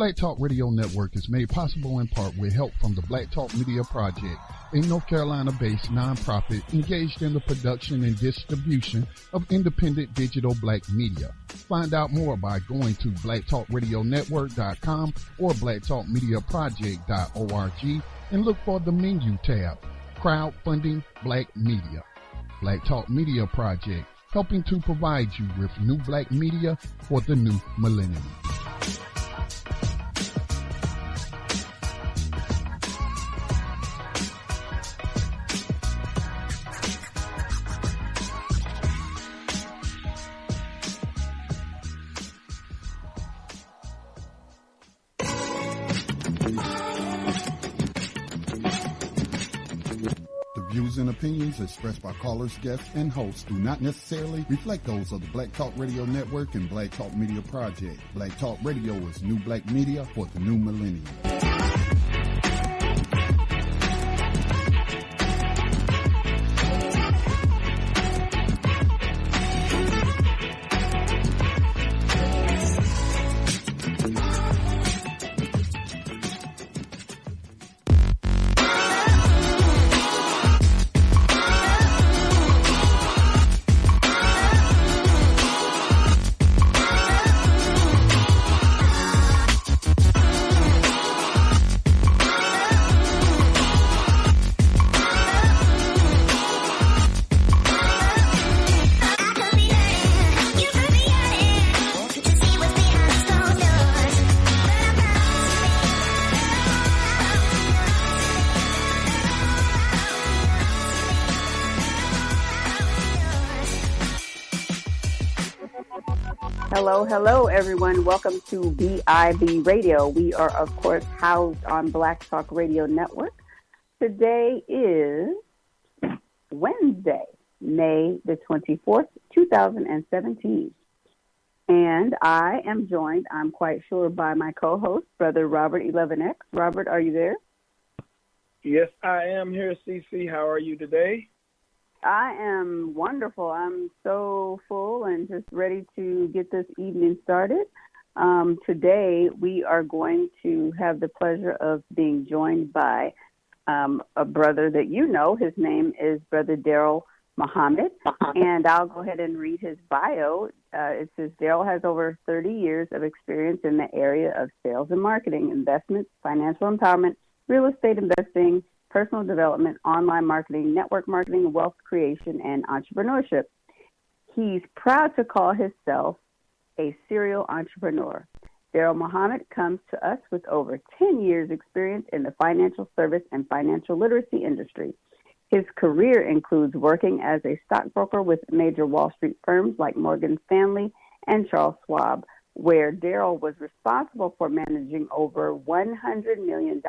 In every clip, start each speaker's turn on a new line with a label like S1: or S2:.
S1: Black Talk Radio Network is made possible in part with help from the Black Talk Media Project, a North Carolina-based nonprofit engaged in the production and distribution of independent digital black media. Find out more by going to blacktalkradionetwork.com or blacktalkmediaproject.org and look for the menu tab, Crowdfunding Black Media. Black Talk Media Project, helping to provide you with new black media for the new millennium. And opinions expressed by callers, guests, and hosts do not necessarily reflect those of the Black Talk Radio Network and Black Talk Media Project. Black Talk Radio is new black media for the new millennium.
S2: Hello, everyone. Welcome to BIB Radio. We are, of course, housed on Black Talk Radio Network. Today is Wednesday, May the 24th, 2017. And I am joined, I'm quite sure, by my co-host, Brother Robert 11X. Robert, are you there?
S3: Yes, I am here, SiSi. How are you today?
S2: I am wonderful. I'm so full and just ready to get this evening started. Today, we are going to have the pleasure of being joined by a brother that you know. His name is Brother Darrell Muhammad, and I'll go ahead and read his bio. It says, Darrell has over 30 years of experience in the area of sales and marketing, investments, financial empowerment, real estate investing, personal development, online marketing, network marketing, wealth creation, and entrepreneurship. He's proud to call himself a serial entrepreneur. Darrell Muhammad comes to us with over 10 years experience in the financial service and financial literacy industry. His career includes working as a stockbroker with major Wall Street firms like Morgan Stanley and Charles Schwab, where Darrell was responsible for managing over $100 million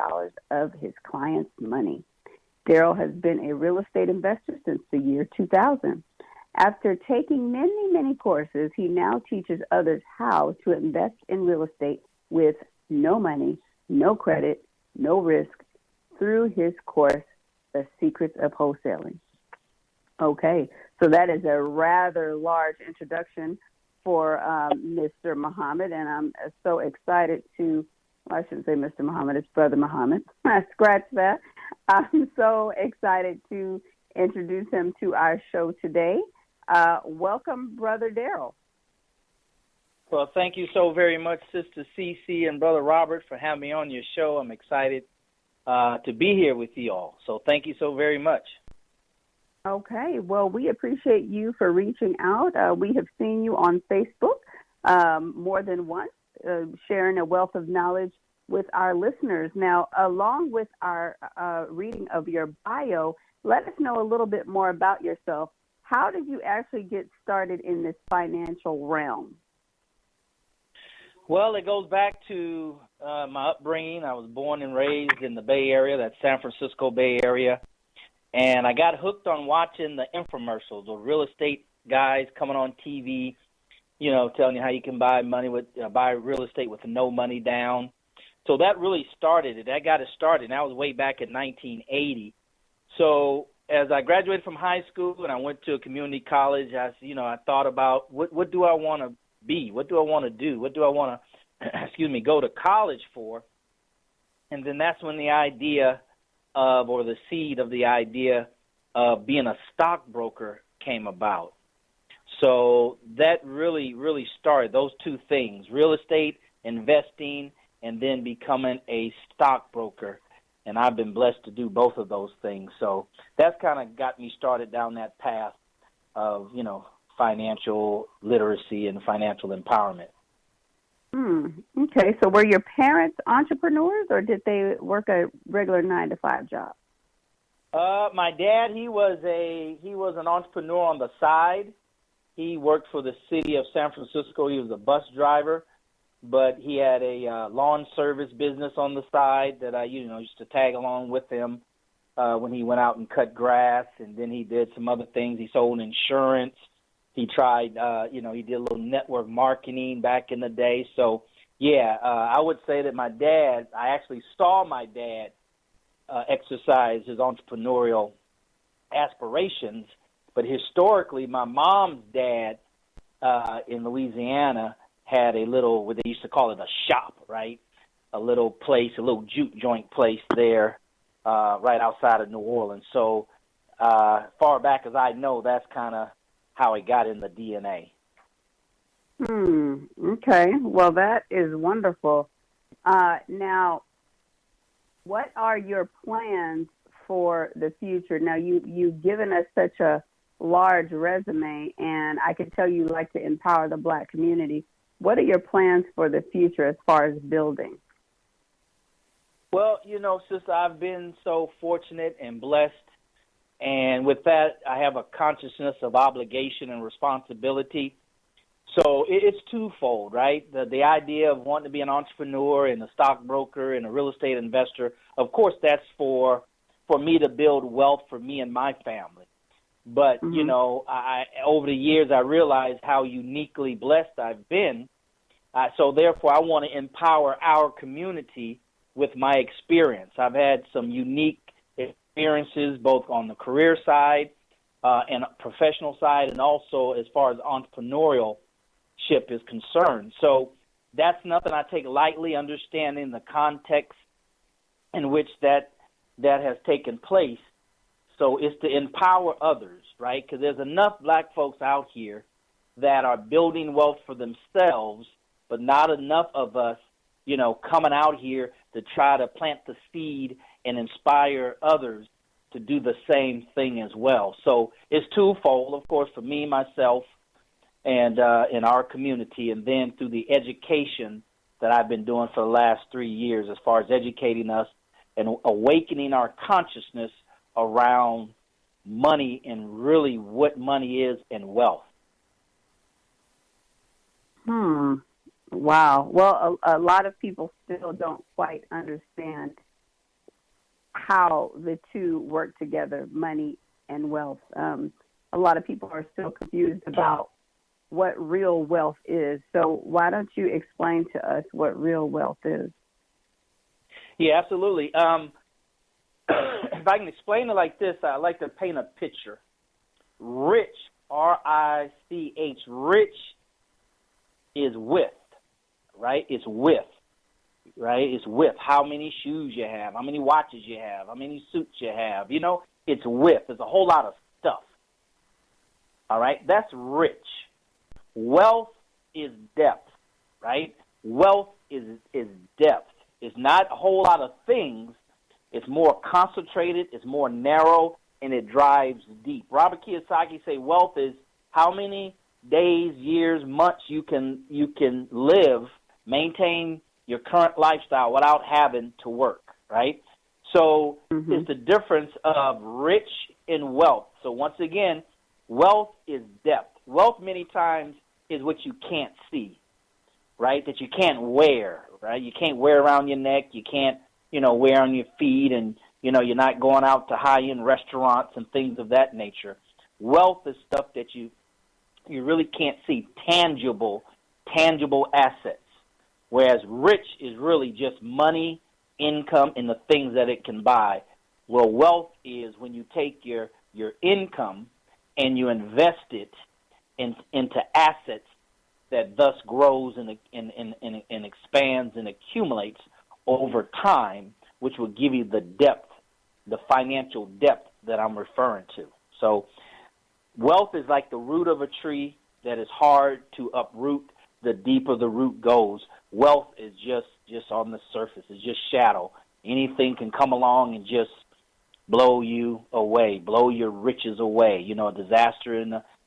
S2: of his clients' money. Darrell has been a real estate investor since the year 2000. After taking many courses, he now teaches others how to invest in real estate with no money, no credit, no risk through his course, The Secrets of Wholesaling. Okay, so that is a rather large introduction for Mr. Muhammad, and I'm so excited to, well, I shouldn't say Mr. Muhammad, it's Brother Muhammad. Scratch that. I'm so excited to introduce him to our show today. Welcome, Brother Darrell.
S4: Well, thank you so very much, Sister SiSi and Brother Robert, for having me on your show. I'm excited to be here with you all. So thank you so very much.
S2: Okay, well, we appreciate you for reaching out. We have seen you on Facebook more than once, sharing a wealth of knowledge with our listeners. Now, along with our reading of your bio, let us know a little bit more about yourself. How did you actually get started in this financial realm?
S4: Well, it goes back to my upbringing. I was born and raised in the Bay Area, that San Francisco Bay Area. And I got hooked on watching the infomercials, the real estate guys coming on TV, you know, telling you how you can buy real estate with no money down. So that really started it. That got it started. And that was way back in 1980. So as I graduated from high school and I went to a community college, I thought about what do I want to be? What do I want to do? What do I want to go to college for. And then that's when the idea of, or the seed of the idea of being a stockbroker came about. So that really, really started those two things, real estate, investing, and then becoming a stockbroker. And I've been blessed to do both of those things. So that's kind of got me started down that path of, financial literacy and financial empowerment.
S2: Okay, so were your parents entrepreneurs, or did they work a regular 9-to-5 job?
S4: My dad, he was an entrepreneur on the side. He worked for the city of San Francisco. He was a bus driver, but he had a lawn service business on the side that I, used to tag along with him when he went out and cut grass. And then he did some other things. He sold insurance. He tried, he did a little network marketing back in the day. So, I would say that I actually saw my dad exercise his entrepreneurial aspirations. But historically, my mom's dad in Louisiana had a little, what they used to call it, a shop, right? A little place, a little juke joint place there right outside of New Orleans. So far back as I know, that's kind of how it got in the DNA.
S2: Okay. Well, that is wonderful. Now, what are your plans for the future? Now, you've given us such a large resume, and I can tell you like to empower the Black community. What are your plans for the future as far as building?
S4: Well, sister, I've been so fortunate and blessed. And with that, I have a consciousness of obligation and responsibility. So it's twofold, right? The idea of wanting to be an entrepreneur and a stockbroker and a real estate investor, of course, that's for me to build wealth for me and my family. But, I over the years, I realized how uniquely blessed I've been. So therefore, I want to empower our community with my experience. I've had some unique experiences both on the career side and professional side, and also as far as entrepreneurship is concerned. So that's nothing I take lightly, understanding the context in which that has taken place. So it's to empower others, right? Because there's enough Black folks out here that are building wealth for themselves, but not enough of us, coming out here to try to plant the seed and inspire others to do the same thing as well. So it's twofold, of course, for me, myself, and in our community, and then through the education that I've been doing for the last 3 years as far as educating us and awakening our consciousness around money and really what money is and wealth.
S2: Wow. Well, a lot of people still don't quite understand how the two work together, money and wealth. A lot of people are still confused about what real wealth is. So why don't you explain to us what real wealth is?
S4: Yeah, absolutely. If I can explain it like this, I like to paint a picture. Rich, R-I-C-H, rich is with, right? It's with, right? It's with how many shoes you have, how many watches you have, how many suits you have. It's with. There's a whole lot of stuff. All right? That's rich. Wealth is depth, right? Wealth is depth. It's not a whole lot of things. It's more concentrated, it's more narrow, and it drives deep. Robert Kiyosaki say wealth is how many days, years, months you can live, maintain your current lifestyle without having to work, right? So it's the difference of rich and wealth. So once again, wealth is depth. Wealth many times is what you can't see, right? That you can't wear, right? You can't wear around your neck. You can't, wear on your feet, and, you're not going out to high-end restaurants and things of that nature. Wealth is stuff that you really can't see, tangible assets, whereas rich is really just money, income, and the things that it can buy. Well, wealth is when you take your income and you invest it into assets that thus grows and expands and accumulates over time, which will give you the depth, the financial depth that I'm referring to. So wealth is like the root of a tree that is hard to uproot. The deeper the root goes, wealth is just on the surface. It's just shadow. Anything can come along and just blow you away, blow your riches away. You know, a disaster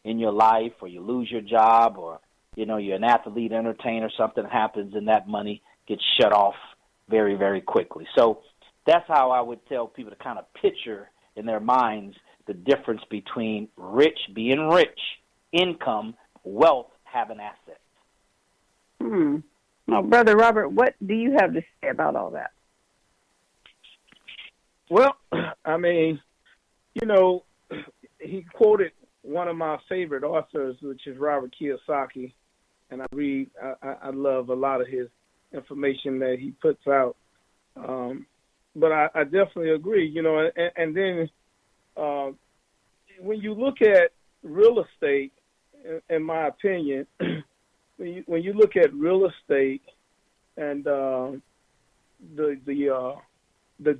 S4: in your life, or you lose your job, or, you know, you're an athlete, entertainer, something happens, and that money gets shut off very, very quickly. So that's how I would tell people to kind of picture in their minds the difference between being rich, income, wealth, having assets.
S2: Now, Brother Robert, what do you have to say about all that?
S3: Well, I mean, you know, he quoted one of my favorite authors, which is Robert Kiyosaki, and I love a lot of his information that he puts out. But I definitely agree, you know, and then when you look at real estate, in my opinion, when you look at real estate and the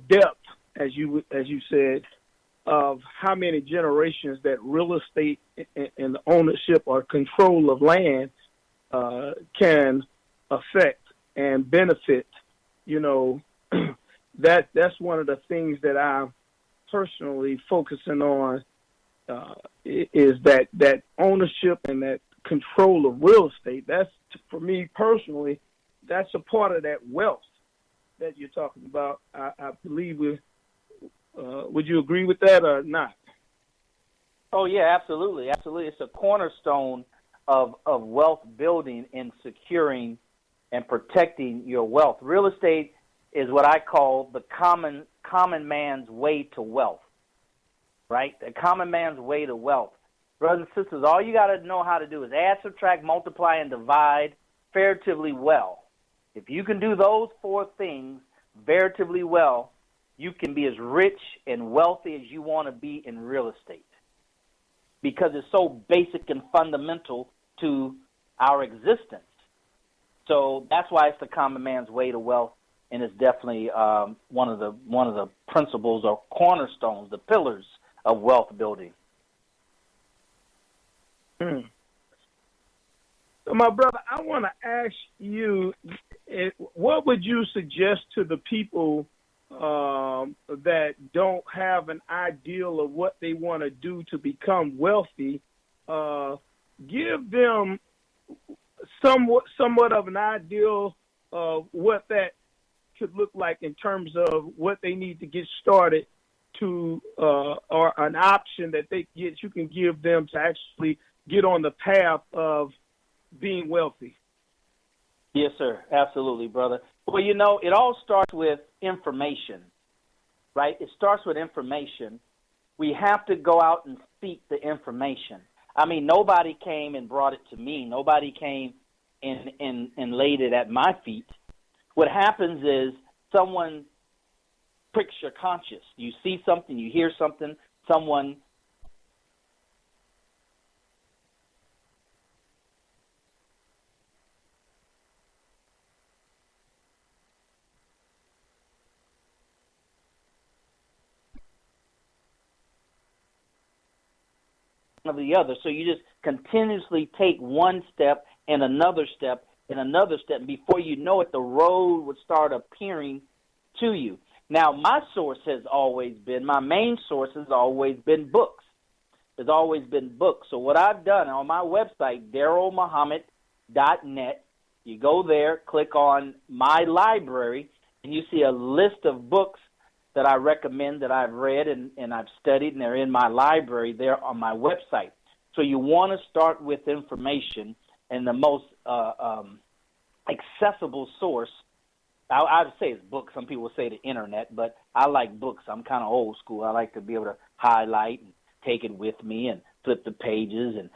S3: depth, as you said, of how many generations that real estate and the ownership or control of land can affect and benefit, you know, that's one of the things that I'm personally focusing on, is that ownership and that control of real estate. That's, for me personally, that's a part of that wealth that you're talking about. I believe would you agree with that or not?
S4: Oh, yeah, absolutely. Absolutely. It's a cornerstone of wealth building and securing and protecting your wealth. Real estate is what I call the common man's way to wealth, right? The common man's way to wealth. Brothers and sisters, all you got to know how to do is add, subtract, multiply, and divide veritably well. If you can do those four things veritably well, you can be as rich and wealthy as you want to be in real estate, because it's so basic and fundamental to our existence. So that's why it's the common man's way to wealth, and it's definitely one of the principles or cornerstones, the pillars of wealth building.
S3: So, my brother, I want to ask you, what would you suggest to the people that don't have an ideal of what they want to do to become wealthy? Give them somewhat of an ideal of what that could look like in terms of what they need to get started to, or an option that you can give them to actually get on the path of being wealthy.
S4: Yes, sir. Absolutely, brother. Well, you know, it all starts with information, right? It starts with information. We have to go out and seek the information. I mean, nobody came and brought it to me. Nobody came and laid it at my feet. What happens is someone pricks your conscience. You see something, you hear something, someone of the other. So you just continuously take one step and another step and another step, and before you know it, the road would start appearing to you. Now, my main source has always been books. There's always been books. So what I've done on my website, darrellmuhammad.net, you go there, click on my library, and you see a list of books that I recommend, that I've read and I've studied, and they're in my library there on my website. So you want to start with information, and the most accessible source, I would say it's books. Some people say the internet, but I like books. I'm kind of old school. I like to be able to highlight and take it with me and flip the pages and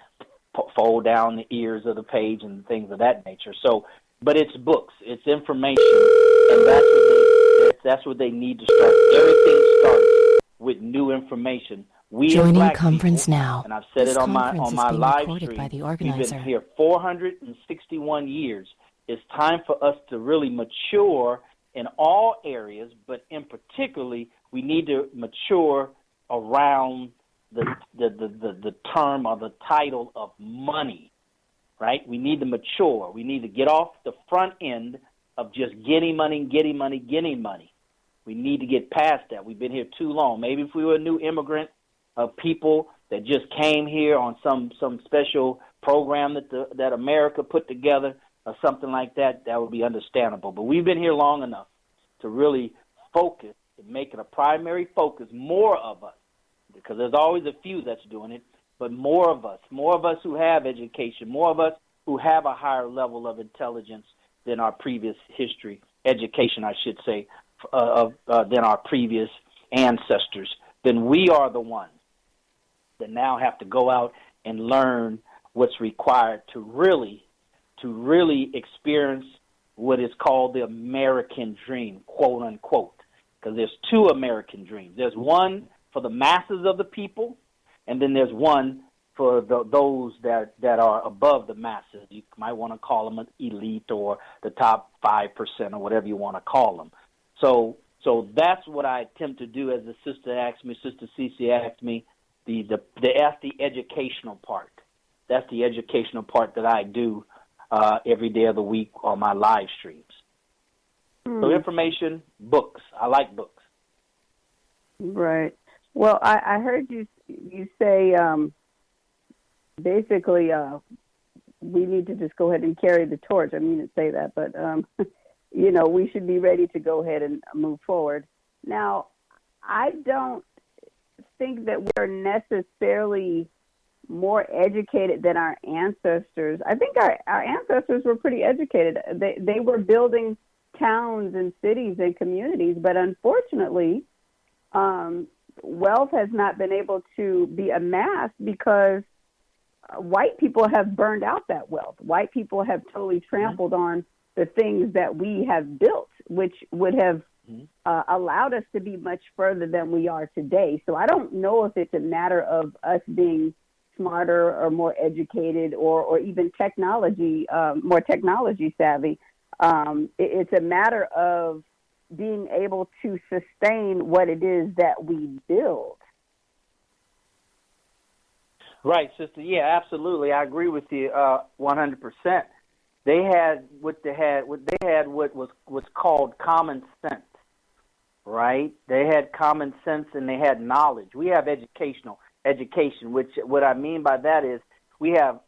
S4: fold down the ears of the page and things of that nature. So, but it's books. It's information, and that's what they need to start. Everything starts with new information We
S5: Joining
S4: black
S5: conference
S4: people,
S5: now.
S4: and I've said
S5: This
S4: it on my
S5: conference is being
S4: live
S5: recorded
S4: stream,
S5: by the
S4: we've been
S5: organizer.
S4: here 461 years. It's time for us to really mature in all areas, but in particularly, we need to mature around the term or the title of money, right? We need to mature. We need to get off the front end of just getting money. We need to get past that. We've been here too long. Maybe if we were a new immigrant of people that just came here on some special program that America put together or something like that, that would be understandable. But we've been here long enough to really focus and make it a primary focus, more of us, because there's always a few that's doing it, but more of us who have education, more of us who have a higher level of intelligence than our previous history, education, I should say, than our previous ancestors, then we are the ones that now have to go out and learn what's required to really experience what is called the American dream, quote unquote, because there's two American dreams. There's one for the masses of the people, and then there's one for those that are above the masses. You might want to call them an elite or the top 5% or whatever you want to call them. So that's what I attempt to do. As the sister asked me, Sister SiSi asked me, that's the educational part. That's the educational part that I do every day of the week on my live streams. So information, books. I like books.
S2: Right. Well, I heard you say basically we need to just go ahead and carry the torch. I mean to say that, but we should be ready to go ahead and move forward. Now, I don't think that we're necessarily more educated than our ancestors. I think our ancestors were pretty educated. They were building towns and cities and communities, but unfortunately, wealth has not been able to be amassed because white people have burned out that wealth. White people have totally trampled on the things that we have built, which would have allowed us to be much further than we are today. So I don't know if it's a matter of us being smarter or more educated or even more technology savvy. It's a matter of being able to sustain what it is that we build.
S4: Right, sister. Yeah, absolutely. I agree with you 100%. They had what was called common sense, right? They had common sense and they had knowledge. We have education, which what I mean by that is we have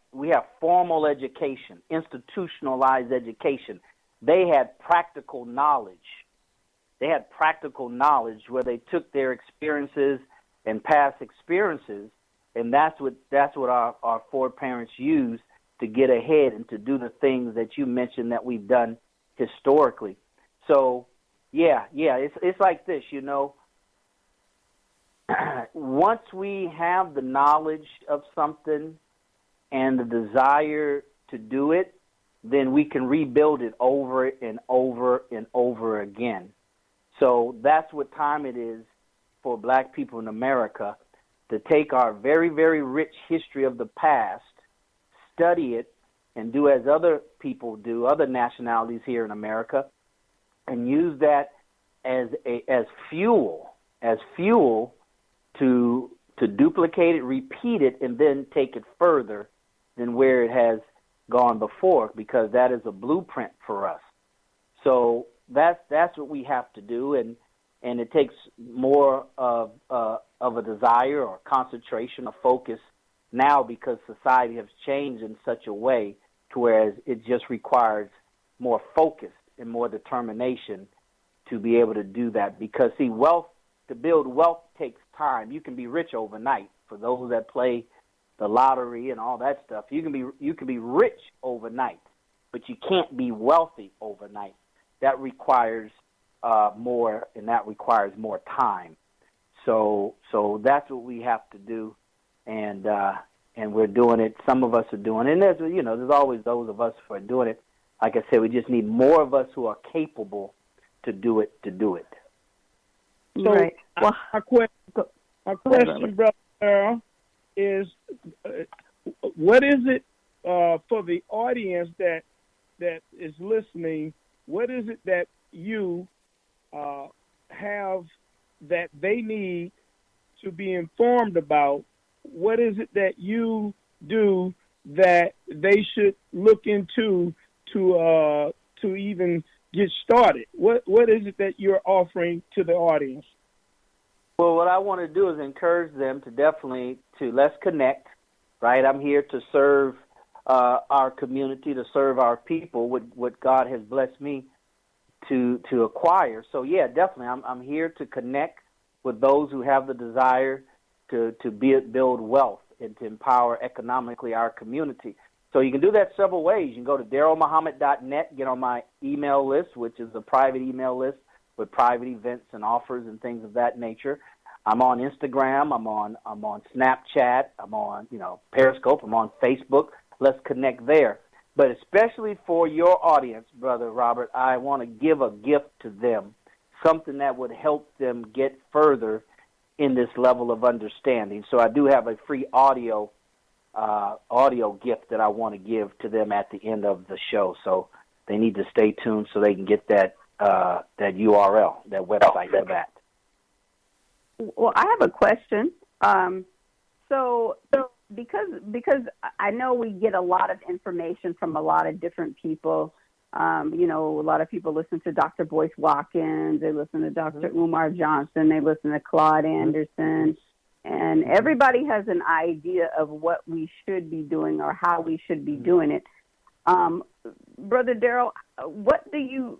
S4: formal education, institutionalized education. They had practical knowledge. They had practical knowledge where they took their experiences and past experiences, and that's what our foreparents used to get ahead and to do the things that you mentioned that we've done historically. So, yeah, it's like this, Once we have the knowledge of something and the desire to do it, then we can rebuild it over and over and over again. So that's what time it is for black people in America to take our very, very rich history of the past, study it, and do as other people do, other nationalities here in America, and use that as fuel to duplicate it, repeat it, and then take it further than where it has gone before, because that is a blueprint for us. So that's what we have to do, and it takes more of a desire or concentration or focus now, because society has changed in such a way to whereas it just requires more focus and more determination to be able to do that. Because see, to build wealth takes time. You can be rich overnight. For those that play the lottery and all that stuff, you can be rich overnight, but you can't be wealthy overnight. That requires more, and that requires more time. So that's what we have to do, and we're doing it. Some of us are doing it, and there's always those of us who are doing it. Like I said, we just need more of us who are capable to do it.
S3: So
S2: right.
S3: Well, our question, Brother is what is it for the audience that is listening? What is it that you have that they need to be informed about? What is it that you do that they should look into to even get started? What is it that you're offering to the audience?
S4: Well, what I want to do is encourage them to let's connect, right? I'm here to serve our community, to serve our people with what God has blessed me to acquire. So, yeah, definitely, I'm here to connect with those who have the desire to build wealth and to empower economically our community. So you can do that several ways. You can go to darrellmuhammad.net, get on my email list, which is a private email list with private events and offers and things of that nature. I'm on Instagram. I'm on Snapchat. I'm on Periscope. I'm on Facebook. Let's connect there. But especially for your audience, Brother Robert, I want to give a gift to them, something that would help them get further in this level of understanding. So I do have a free audio gift that I want to give to them at the end of the show. So they need to stay tuned so they can get that URL, that website for that.
S2: Well, I have a question. So because I know we get a lot of information from a lot of different people. A lot of people listen to Dr. Boyce Watkins. They listen to Dr. Umar Johnson. They listen to Claude Anderson. And everybody has an idea of what we should be doing or how we should be doing it. Brother Darrell, what do you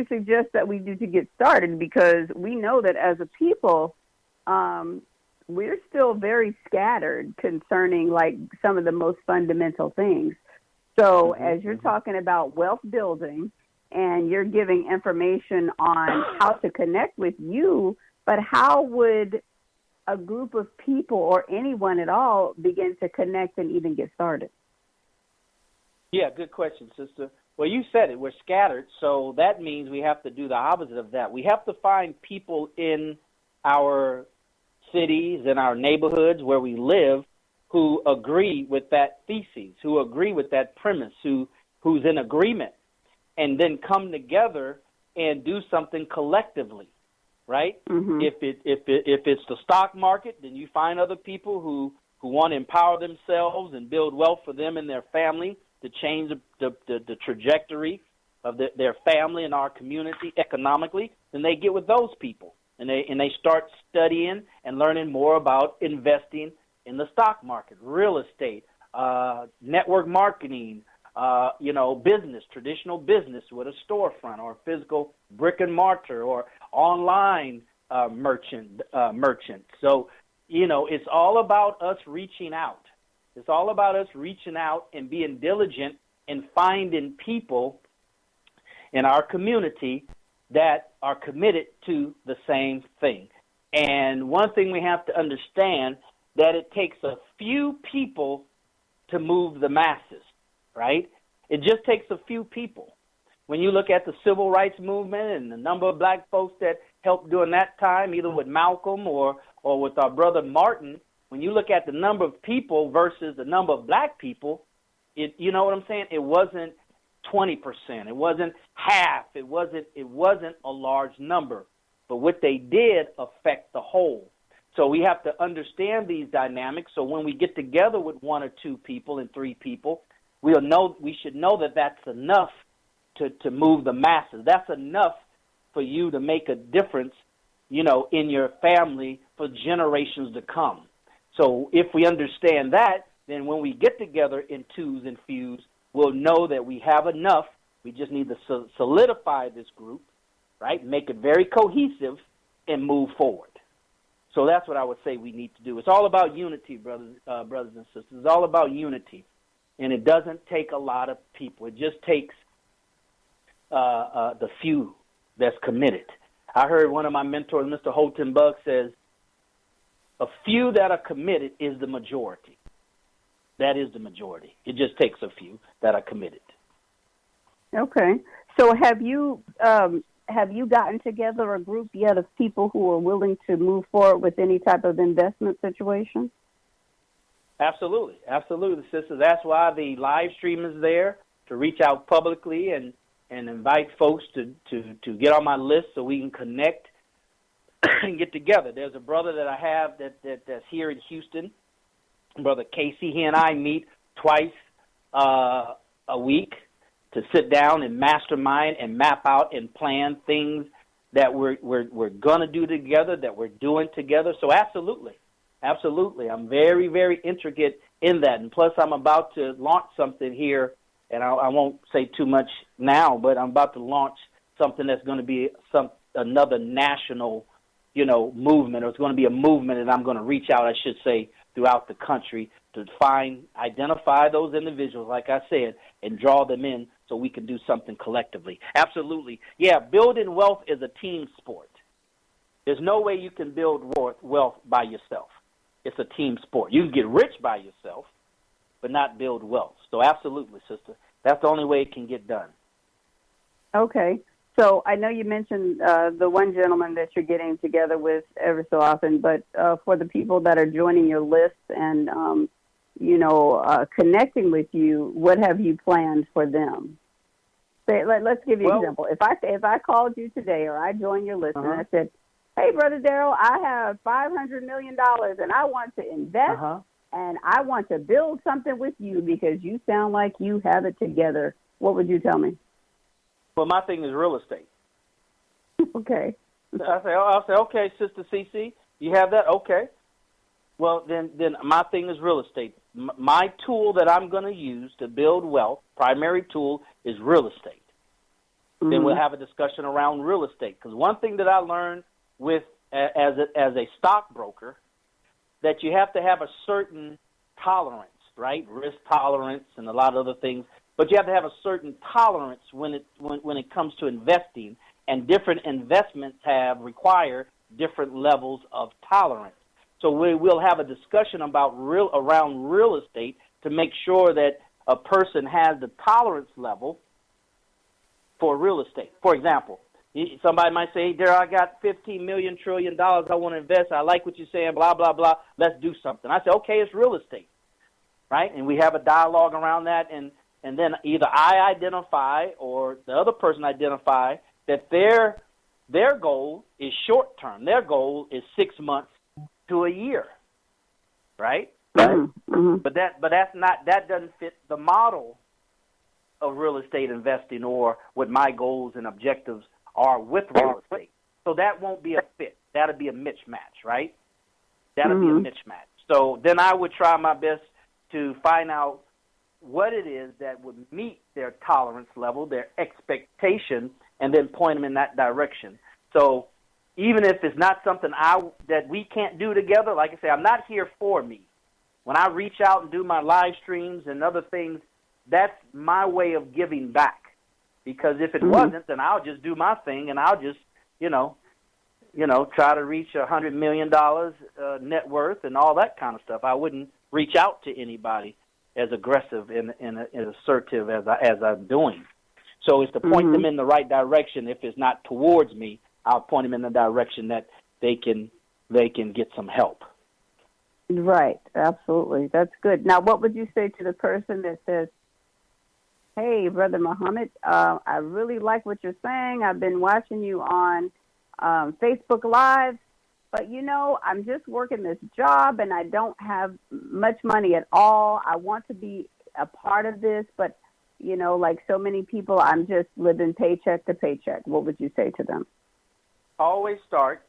S2: suggest that we do to get started? Because we know that as a people, we're still very scattered concerning like some of the most fundamental things. So as you're talking about wealth building and you're giving information on how to connect with you, but how would a group of people or anyone at all begin to connect and even get started?
S4: Yeah, good question, sister. Well, you said it. We're scattered, so that means we have to do the opposite of that. We have to find people in our cities and our neighborhoods where we live who agree with that thesis, who agree with that premise, who's in agreement, and then come together and do something collectively, right? Mm-hmm. If it's the stock market, then you find other people who want to empower themselves and build wealth for them and their family to change the trajectory of their family and our community economically. Then they get with those people and they start studying and learning more about investing in the stock market, real estate, network marketing, business, traditional business with a storefront or physical brick and mortar or online merchant. So, it's all about us reaching out. It's all about us reaching out and being diligent and finding people in our community that are committed to the same thing. And one thing we have to understand, that it takes a few people to move the masses, right? It just takes a few people. When you look at the civil rights movement and the number of black folks that helped during that time, either with Malcolm or with our brother Martin, when you look at the number of people versus the number of black people, you know what I'm saying? It wasn't 20%. It wasn't half. It wasn't a large number. But what they did affect the whole. So we have to understand these dynamics. So when we get together with one or two people and three people, we should know that that's enough to move the masses. That's enough for you to make a difference, in your family for generations to come. So if we understand that, then when we get together in twos and fews, we'll know that we have enough. We just need to solidify this group, right? Make it very cohesive and move forward. So that's what I would say we need to do. It's all about unity, brothers and sisters. It's all about unity. And it doesn't take a lot of people. It just takes the few that's committed. I heard one of my mentors, Mr. Holton Bugg, says, a few that are committed is the majority. That is the majority. It just takes a few that are committed.
S2: Okay. So have you have you gotten together a group yet of people who are willing to move forward with any type of investment situation?
S4: Absolutely, sister. That's why the live stream is there, to reach out publicly and invite folks to get on my list so we can connect and get together. There's a brother that I have that's here in Houston, Brother Casey. He and I meet twice a week to sit down and mastermind and map out and plan things that we're going to do together, that we're doing together. So absolutely. I'm very, very intricate in that. And plus, I'm about to launch something here, and I won't say too much now, but I'm about to launch something that's going to be another national, movement, or it's going to be a movement, and I'm going to reach out, I should say, throughout the country to identify those individuals, like I said, and draw them in so we can do something collectively. Absolutely. Yeah, building wealth is a team sport. There's no way you can build wealth by yourself. It's a team sport. You can get rich by yourself, but not build wealth. So absolutely, sister. That's the only way it can get done.
S2: Okay. So I know you mentioned the one gentleman that you're getting together with every so often, but for the people that are joining your list and, connecting with you, what have you planned for them? Let's give you an example. If I called you today or I joined your list and I said, hey, Brother Darrell, I have $500 million and I want to invest and I want to build something with you because you sound like you have it together, what would you tell me?
S4: Well, my thing is real estate.
S2: Okay.
S4: I'll say, okay, Sister SiSi, you have that? Okay. Well, then my thing is real estate. My tool that I'm going to use to build wealth, primary tool, is real estate. Mm-hmm. Then we'll have a discussion around real estate. Because one thing that I learned as a stockbroker, that you have to have a certain tolerance, right? Risk tolerance and a lot of other things. But you have to have a certain tolerance when it comes to investing, and different investments require different levels of tolerance. So we'll have a discussion around real estate to make sure that a person has the tolerance level for real estate. For example, somebody might say, hey, Darrell, I got $15 million trillion I want to invest. I like what you're saying, blah, blah, blah. Let's do something. I say, okay, it's real estate, right? And we have a dialogue around that, and then either I identify or the other person identify that their goal is short term. Their goal is 6 months to a year, right?
S2: Mm-hmm.
S4: But that doesn't fit the model of real estate investing or what my goals and objectives are with real estate. So that won't be a fit. That'll be a mismatch, right? That'll be a mismatch. So then I would try my best to find out what it is that would meet their tolerance level, their expectation, and then point them in that direction. So even if it's not something that we can't do together, like I say, I'm not here for me. When I reach out and do my live streams and other things, that's my way of giving back. Because if it wasn't, then I'll just do my thing and I'll just, try to reach $100 million net worth and all that kind of stuff. I wouldn't reach out to anybody as aggressive and assertive as I'm doing. So it's to point them in the right direction. If it's not towards me, I'll point them in the direction that they can get some help.
S2: Right, absolutely. That's good. Now, what would you say to the person that says, hey, Brother Muhammad, I really like what you're saying. I've been watching you on Facebook Live, but, I'm just working this job and I don't have much money at all. I want to be a part of this, but, like so many people, I'm just living paycheck to paycheck. What would you say to them?
S4: Always start,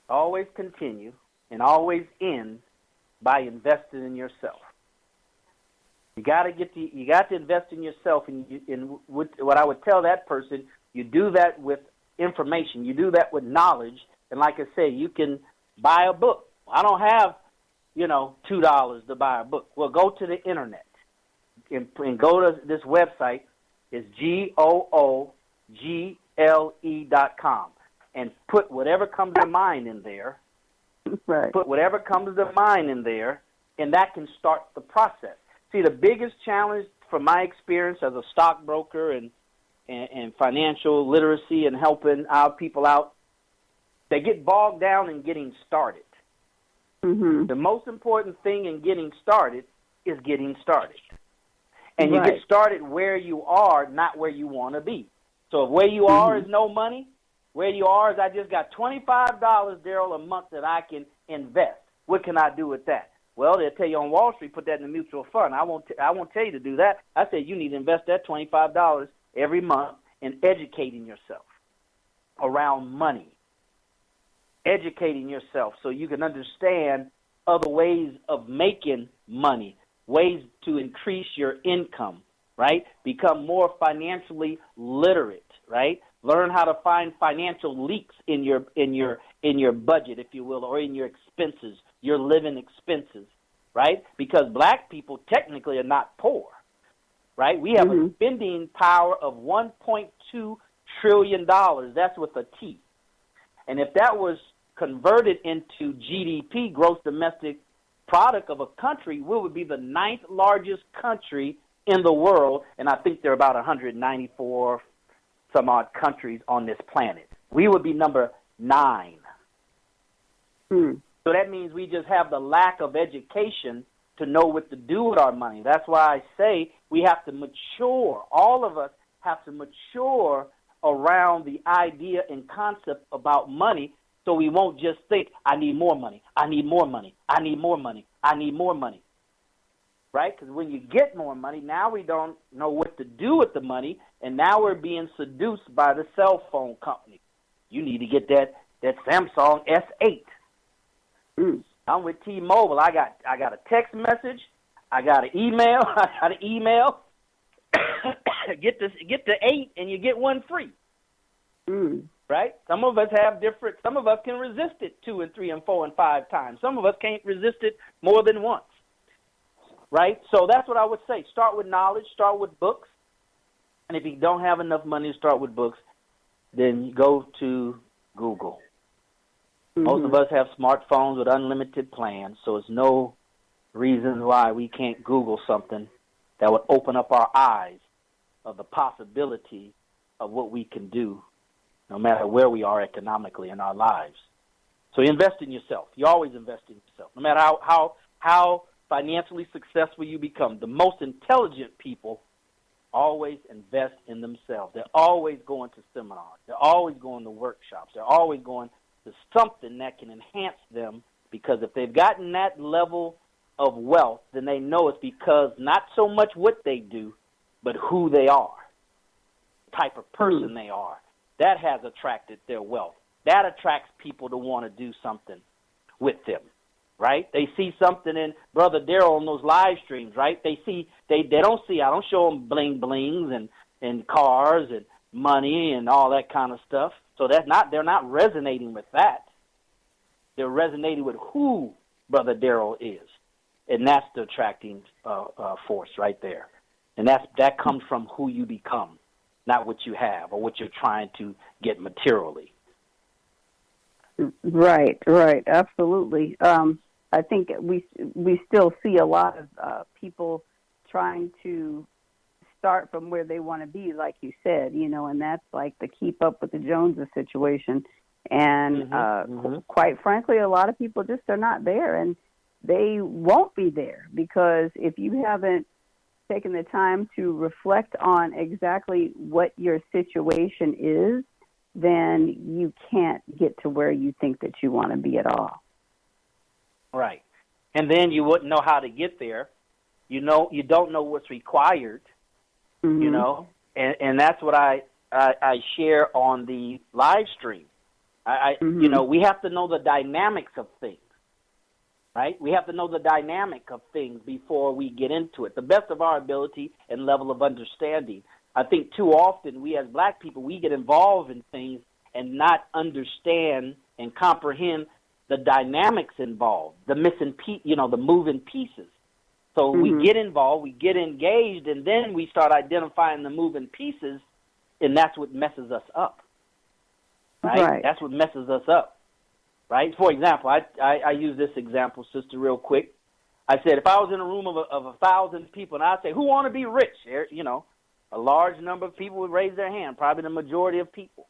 S4: always continue, and always end by investing in yourself. You got to invest in yourself, and what I would tell that person, you do that with information, you do that with knowledge, and like I say, you can buy a book. I don't have, $2 to buy a book. Well, go to the internet and go to this website. It's google.com, and put whatever comes to mind in there.
S2: Right.
S4: Put whatever comes to mind in there, and that can start the process. See, the biggest challenge from my experience as a stockbroker and and financial literacy and helping our people out, they get bogged down in getting started.
S2: Mm-hmm.
S4: The most important thing in getting started is getting started. And you
S2: Right.
S4: get started where you are, not where you want to be. So if where you are is no money, where you are is I just got $25, Darrell, a month that I can invest. What can I do with that? Well, they'll tell you on Wall Street, put that in a mutual fund. I won't tell you to do that. I said you need to invest that $25 every month in educating yourself around money. Educating yourself so you can understand other ways of making money, ways to increase your income, right? Become more financially literate, right? Learn how to find financial leaks in your budget, if you will, or in your expenses, your living expenses, right? Because black people technically are not poor, right? We have a spending power of $1.2 trillion. That's with a T. And if that was converted into GDP, gross domestic product of a country, we would be the 9th largest country in the world, and I think there are about 194 some odd countries on this planet. We would be number 9. So that means we just have the lack of education to know what to do with our money. That's why I say we have to mature. All of us have to mature around the idea and concept about money, so we won't just think, I need more money, I need more money, I need more money, I need more money, right? Because when you get more money, now we don't know what to do with the money, and now we're being seduced by the cell phone company. You need to get that Samsung S8. I'm with T-Mobile. I got a text message, I got an email, get the 8 and you get one free. Right? Some of us can resist it 2 and 3 and 4 and 5 times. Some of us can't resist it more than once. Right? So that's what I would say. Start with knowledge, start with books. And if you don't have enough money to start with books, then you go to Google. Most of us have smartphones with unlimited plans, so it's no reason why we can't Google something that would open up our eyes of the possibility of what we can do no matter where we are economically in our lives. So invest in yourself. You always invest in yourself. No matter how financially successful you become, the most intelligent people always invest in themselves. They're always going to seminars. They're always going to workshops. They're always going to something that can enhance them, because if they've gotten that level of wealth, then they know it's because not so much what they do, but who they are, type of person they are. That has attracted their wealth. That attracts people to want to do something with them, right? They see something in Brother Darrell on those live streams, right? They don't see, I don't show them bling-blings and cars and money and all that kind of stuff. So they're not resonating with that. They're resonating with who Brother Darrell is. And that's the attracting force right there. And that comes from who you become, not what you have or what you're trying to get materially.
S2: Right, absolutely. I think we still see a lot of people trying to start from where they want to be, like you said, and that's like the keep up with the Joneses situation. And quite frankly, a lot of people just are not there, and they won't be there, because if you haven't taken the time to reflect on exactly what your situation is, then you can't get to where you think that you want to be at all.
S4: Right. And then you wouldn't know how to get there. You don't know what's required, and that's what I share on the live stream. We have to know the dynamics of things, right? We have to know the dynamic of things before we get into it, the best of our ability and level of understanding. I think too often we as black people, we get involved in things and not understand and comprehend the dynamics involved, the the moving pieces. So we get involved, we get engaged, and then we start identifying the moving pieces, and that's what messes us up. Right? That's what messes us up. Right? For example, I use this example, sister, real quick. I said, if I was in a room of 1,000 people and I say, who want to be rich? A large number of people would raise their hand, probably the majority of people.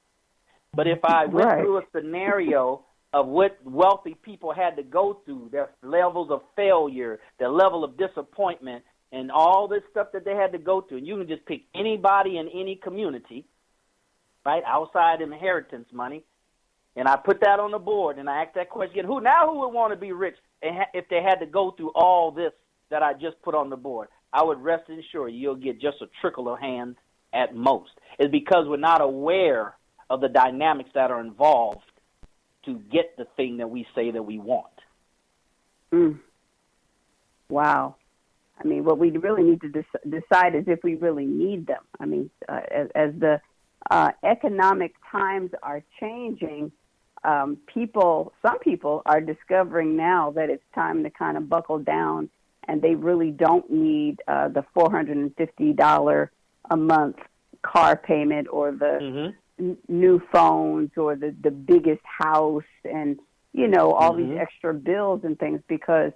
S4: But if I went through a scenario of what wealthy people had to go through, their levels of failure, their level of disappointment, and all this stuff that they had to go through, and you can just pick anybody in any community, right, outside inheritance money, and I put that on the board, and I asked that question, who would want to be rich if they had to go through all this that I just put on the board? I would rest assured you'll get just a trickle of hands at most. It's because we're not aware of the dynamics that are involved to get the thing that we say that we want.
S2: Wow. I mean, what we really need to decide is if we really need them. I mean, as the economic times are changing, some people are discovering now that it's time to kind of buckle down, and they really don't need the $450 a month car payment or the new phones or the biggest house and, all these extra bills and things, because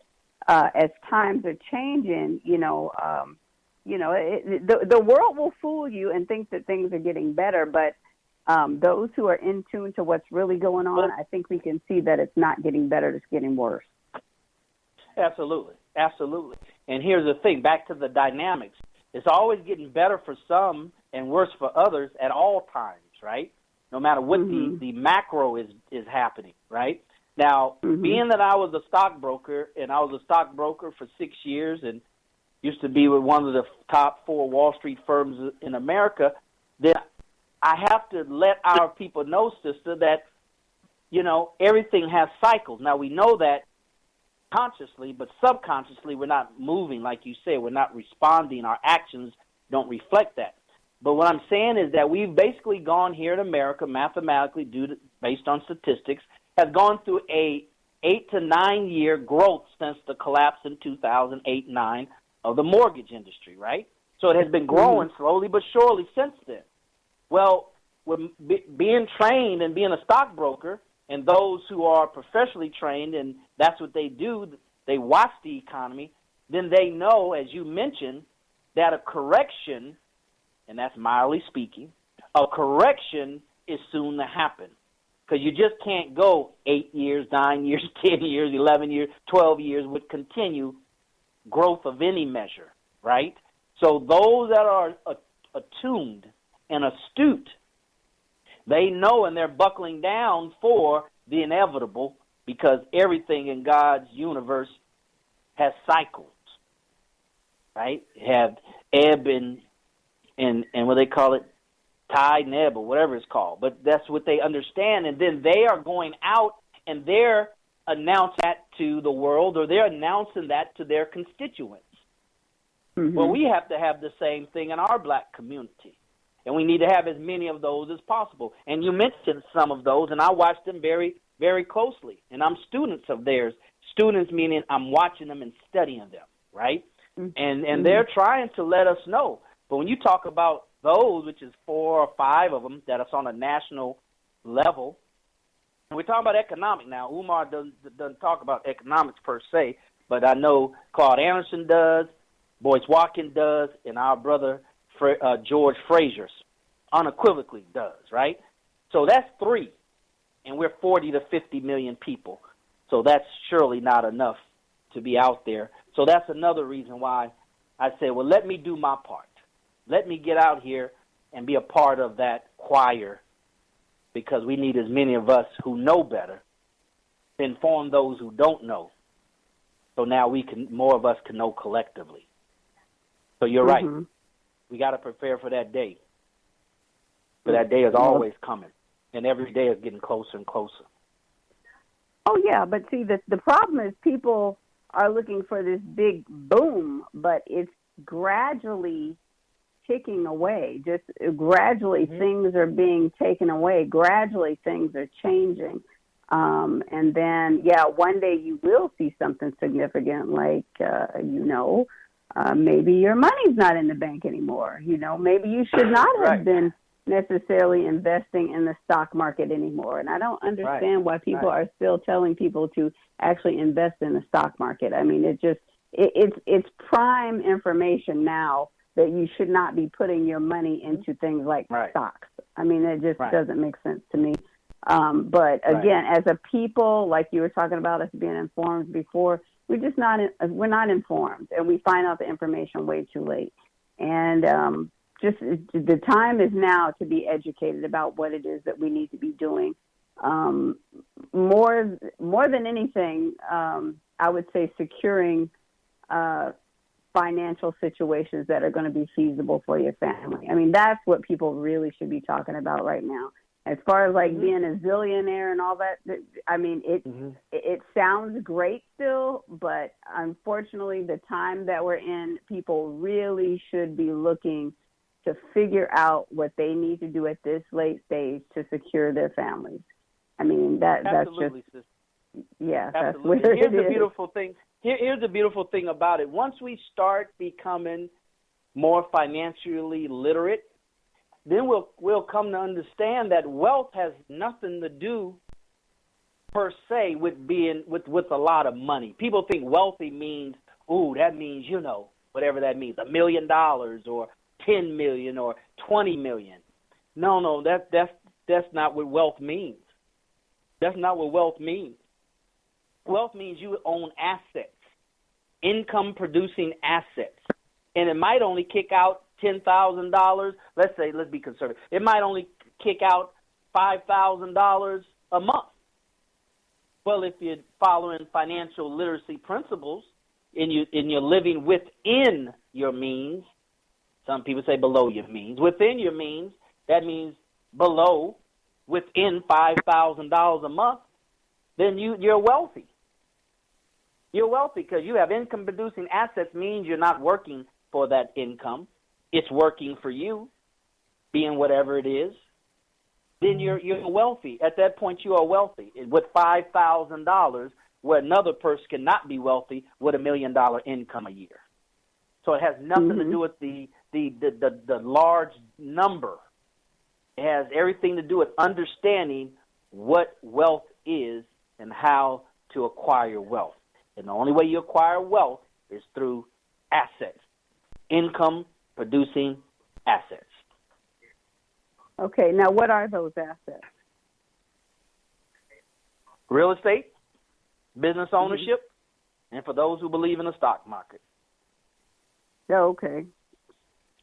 S2: as times are changing, the world will fool you and think that things are getting better, but those who are in tune to what's really going on, I think we can see that it's not getting better, it's getting worse.
S4: Absolutely. And here's the thing, back to the dynamics. It's always getting better for some and worse for others at all times, right? No matter what the macro is happening, right? Now, being that I was a stockbroker, and I was a stockbroker for 6 years and used to be with one of the top 4 Wall Street firms in America, then I have to let our people know, sister, that, everything has cycles. Now, we know that consciously, but subconsciously we're not moving, like you said. We're not responding. Our actions don't reflect that. But what I'm saying is that we've basically gone here in America, mathematically, based on statistics, has gone through a 8 to 9 year growth since the collapse in 2008-9 of the mortgage industry, right? So it has been growing slowly but surely since then. Well, with being trained and being a stockbroker, and those who are professionally trained, and that's what they do, they watch the economy, then they know, as you mentioned, that a correction, and that's mildly speaking, a correction is soon to happen. Because you just can't go 8 years, 9 years, 10 years, 11 years, 12 years with continued growth of any measure, right? So those that are attuned and astute, they know, and they're buckling down for the inevitable, because everything in God's universe has cycles, right? Have ebb and what they call it, tide and ebb, or whatever it's called. But that's what they understand, and then they are going out and they're announcing that to the world, or they're announcing that to their constituents. Well, we have to have the same thing in our black community, and we need to have as many of those as possible. And you mentioned some of those, and I watch them very, very closely, and I'm students of theirs. Students meaning I'm watching them and studying them, right? And they're trying to let us know. But when you talk about those, which is 4 or 5 of them that are on a national level, and we're talking about economic now. Umar doesn't talk about economics per se, but I know Claude Anderson does, Boyce Watkins does, and our brother George Fraser unequivocally does, right? So that's 3, and we're 40 to 50 million people. So that's surely not enough to be out there. So that's another reason why I say, well, let me do my part. Let me get out here and be a part of that choir, because we need as many of us who know better to inform those who don't know. So now more of us can know collectively. So you're right. We got to prepare for that day. But that day is always coming, and every day is getting closer and closer.
S2: Oh, yeah, but see, the problem is people are looking for this big boom, but it's gradually ticking away. Just gradually things are being taken away. Gradually things are changing. And then, one day you will see something significant, like, maybe your money's not in the bank anymore. Maybe you should not have been necessarily investing in the stock market anymore. And I don't understand why people are still telling people to actually invest in the stock market. I mean, it's prime information now that you should not be putting your money into things like stocks. I mean, it just doesn't make sense to me. But again, as a people, like you were talking about us being informed before, we're not informed, and we find out the information way too late. And just the time is now to be educated about what it is that we need to be doing. More than anything, I would say securing financial situations that are going to be feasible for your family. I mean, that's what people really should be talking about right now. As far as like being a zillionaire and all that, I mean, it sounds great still, but unfortunately, the time that we're in, people really should be looking to figure out what they need to do at this late stage to secure their families. I mean, that's just,
S5: sister.
S2: Yeah,
S5: that's
S2: where
S5: Here's
S2: it
S5: the
S2: is.
S5: beautiful thing. Here's the beautiful thing about it. Once we start becoming more financially literate, then we'll come to understand that wealth has nothing to do per se with being with a lot of money. People think wealthy means, that means, whatever that means, $1 million or 10 million or 20 million. No, that's not what wealth means. That's not what wealth means. Wealth means you own assets, income producing assets. And it might only kick out $10,000. Let's be conservative. It might only kick out $5,000 a month. Well, if you're following financial literacy principles and you're living within your means, some people say below your means. Within your means, that means within $5,000 a month, then you're wealthy. You're wealthy because you have income-producing assets. Means you're not working for that income. It's working for you, being whatever it is. Then you're wealthy. At that point, you are wealthy with $5,000, where another person cannot be wealthy with $1 million income a year. So it has nothing to do with the large number. It has everything to do with understanding what wealth is and how to acquire wealth. And the only way you acquire wealth is through assets, income-producing assets.
S2: Okay, now what are those assets?
S5: Real estate, business ownership, and for those who believe in the stock market.
S2: Oh, okay.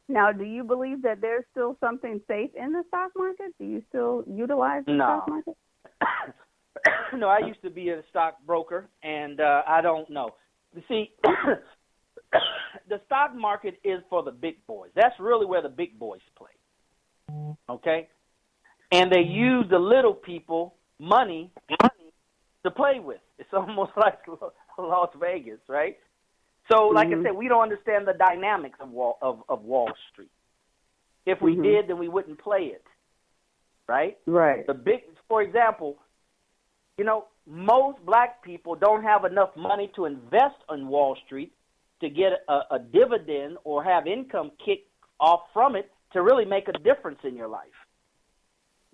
S2: Now, do you believe that there's still something safe in the stock market? Do you still utilize the stock market?
S5: No, I used to be a stockbroker, and I don't know. You see, the stock market is for the big boys. That's really where the big boys play, okay? And they use the little people money to play with. It's almost like Las Vegas, right? So, like I said, we don't understand the dynamics of Wall Street. If we did, then we wouldn't play it, right?
S2: Right.
S5: For example, most black people don't have enough money to invest on Wall Street to get a dividend or have income kick off from it to really make a difference in your life.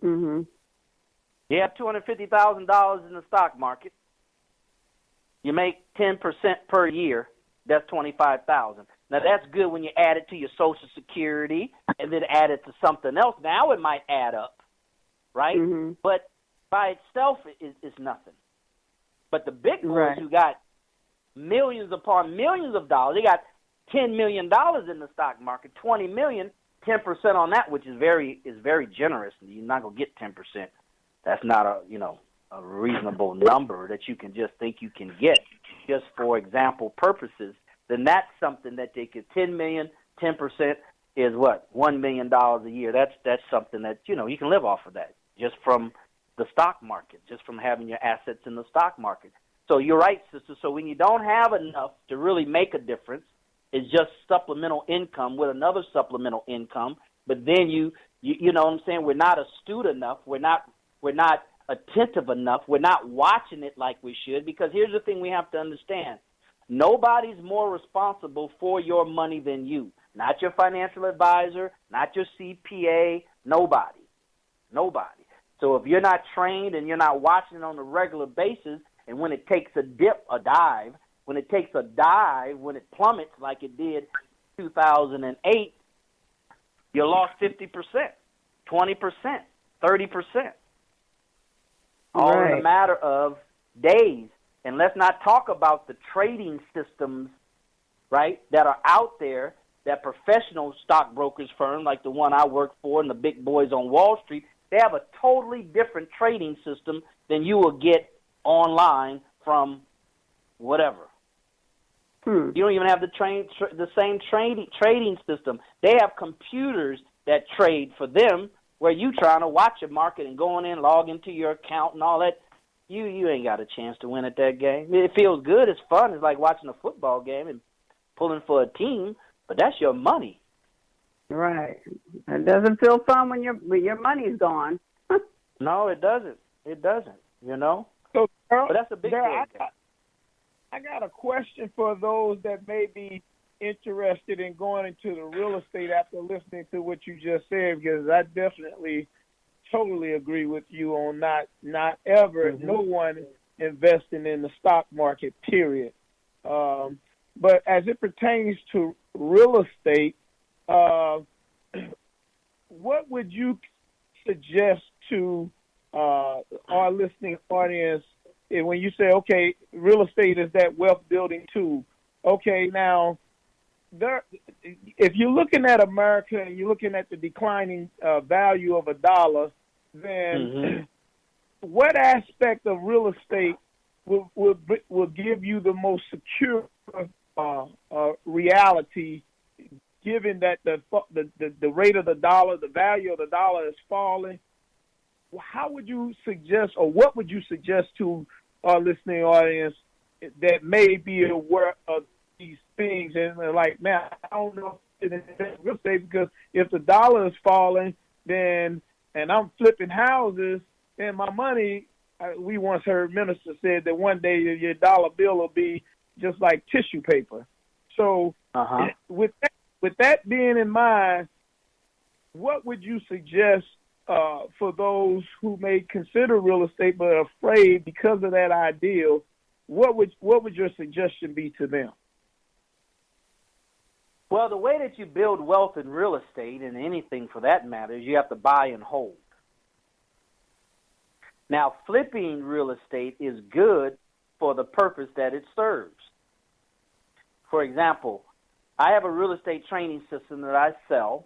S2: Mm-hmm.
S5: You have $250,000 in the stock market. You make 10% per year. That's $25,000. Now, that's good when you add it to your Social Security and then add it to something else. Now it might add up, right?
S2: Mm-hmm.
S5: But by itself, it's nothing. But the big boys who got millions upon millions of dollars, they got $10 million in the stock market, $20 million, 10% on that, which is very generous. You're not going to get 10%. That's not a reasonable number that you can just think you can get just for example purposes. Then that's something that they could, 10 million, 10% is what? $1 million a year. That's something that, you can live off of that just from the stock market, just from having your assets in the stock market. So you're right, sister. So when you don't have enough to really make a difference, it's just supplemental income with another supplemental income. But then you know what I'm saying? We're not astute enough. We're not attentive enough. We're not watching it like we should, because here's the thing we have to understand. Nobody's more responsible for your money than you. Not your financial advisor, not your CPA, nobody. So if you're not trained and you're not watching it on a regular basis, and when it takes a dip, a dive, when it takes a dive, when it plummets like it did 2008, you lost 50%, 20%, 30%. All in a matter of days. And let's not talk about the trading systems, right, that are out there, that professional stockbrokers firm like the one I work for and the big boys on Wall Street, they have a totally different trading system than you will get online from whatever. You don't even have the same trading system. They have computers that trade for them, where you trying to watch a market and going in, log into your account and all that. You ain't got a chance to win at that game. It feels good. It's fun. It's like watching a football game and pulling for a team, but that's your money.
S2: Right. It doesn't feel fun when your money's gone.
S5: No, it doesn't. It doesn't, you know?
S3: So,
S5: but that's a big thing.
S3: I got a question for those that may be interested in going into the real estate after listening to what you just said, because I definitely totally agree with you on not ever, no one investing in the stock market, period. But as it pertains to real estate, what would you suggest to our listening audience when you say, okay, real estate is that wealth building tool? Okay, now, if you're looking at America and you're looking at the declining value of a dollar, then what aspect of real estate will give you the most secure reality, given that the rate of the dollar, the value of the dollar is falling? How would you suggest, or what would you suggest to our listening audience that may be aware of these things and like, man, I don't know if it's real estate, because if the dollar is falling, then, and I'm flipping houses, then my money, we once heard minister said that one day your dollar bill will be just like tissue paper. So with that being in mind, what would you suggest for those who may consider real estate but are afraid because of that ideal? What would your suggestion be to them?
S5: Well, the way that you build wealth in real estate, and anything for that matter, is you have to buy and hold. Now, flipping real estate is good for the purpose that it serves. For example, I have a real estate training system that I sell,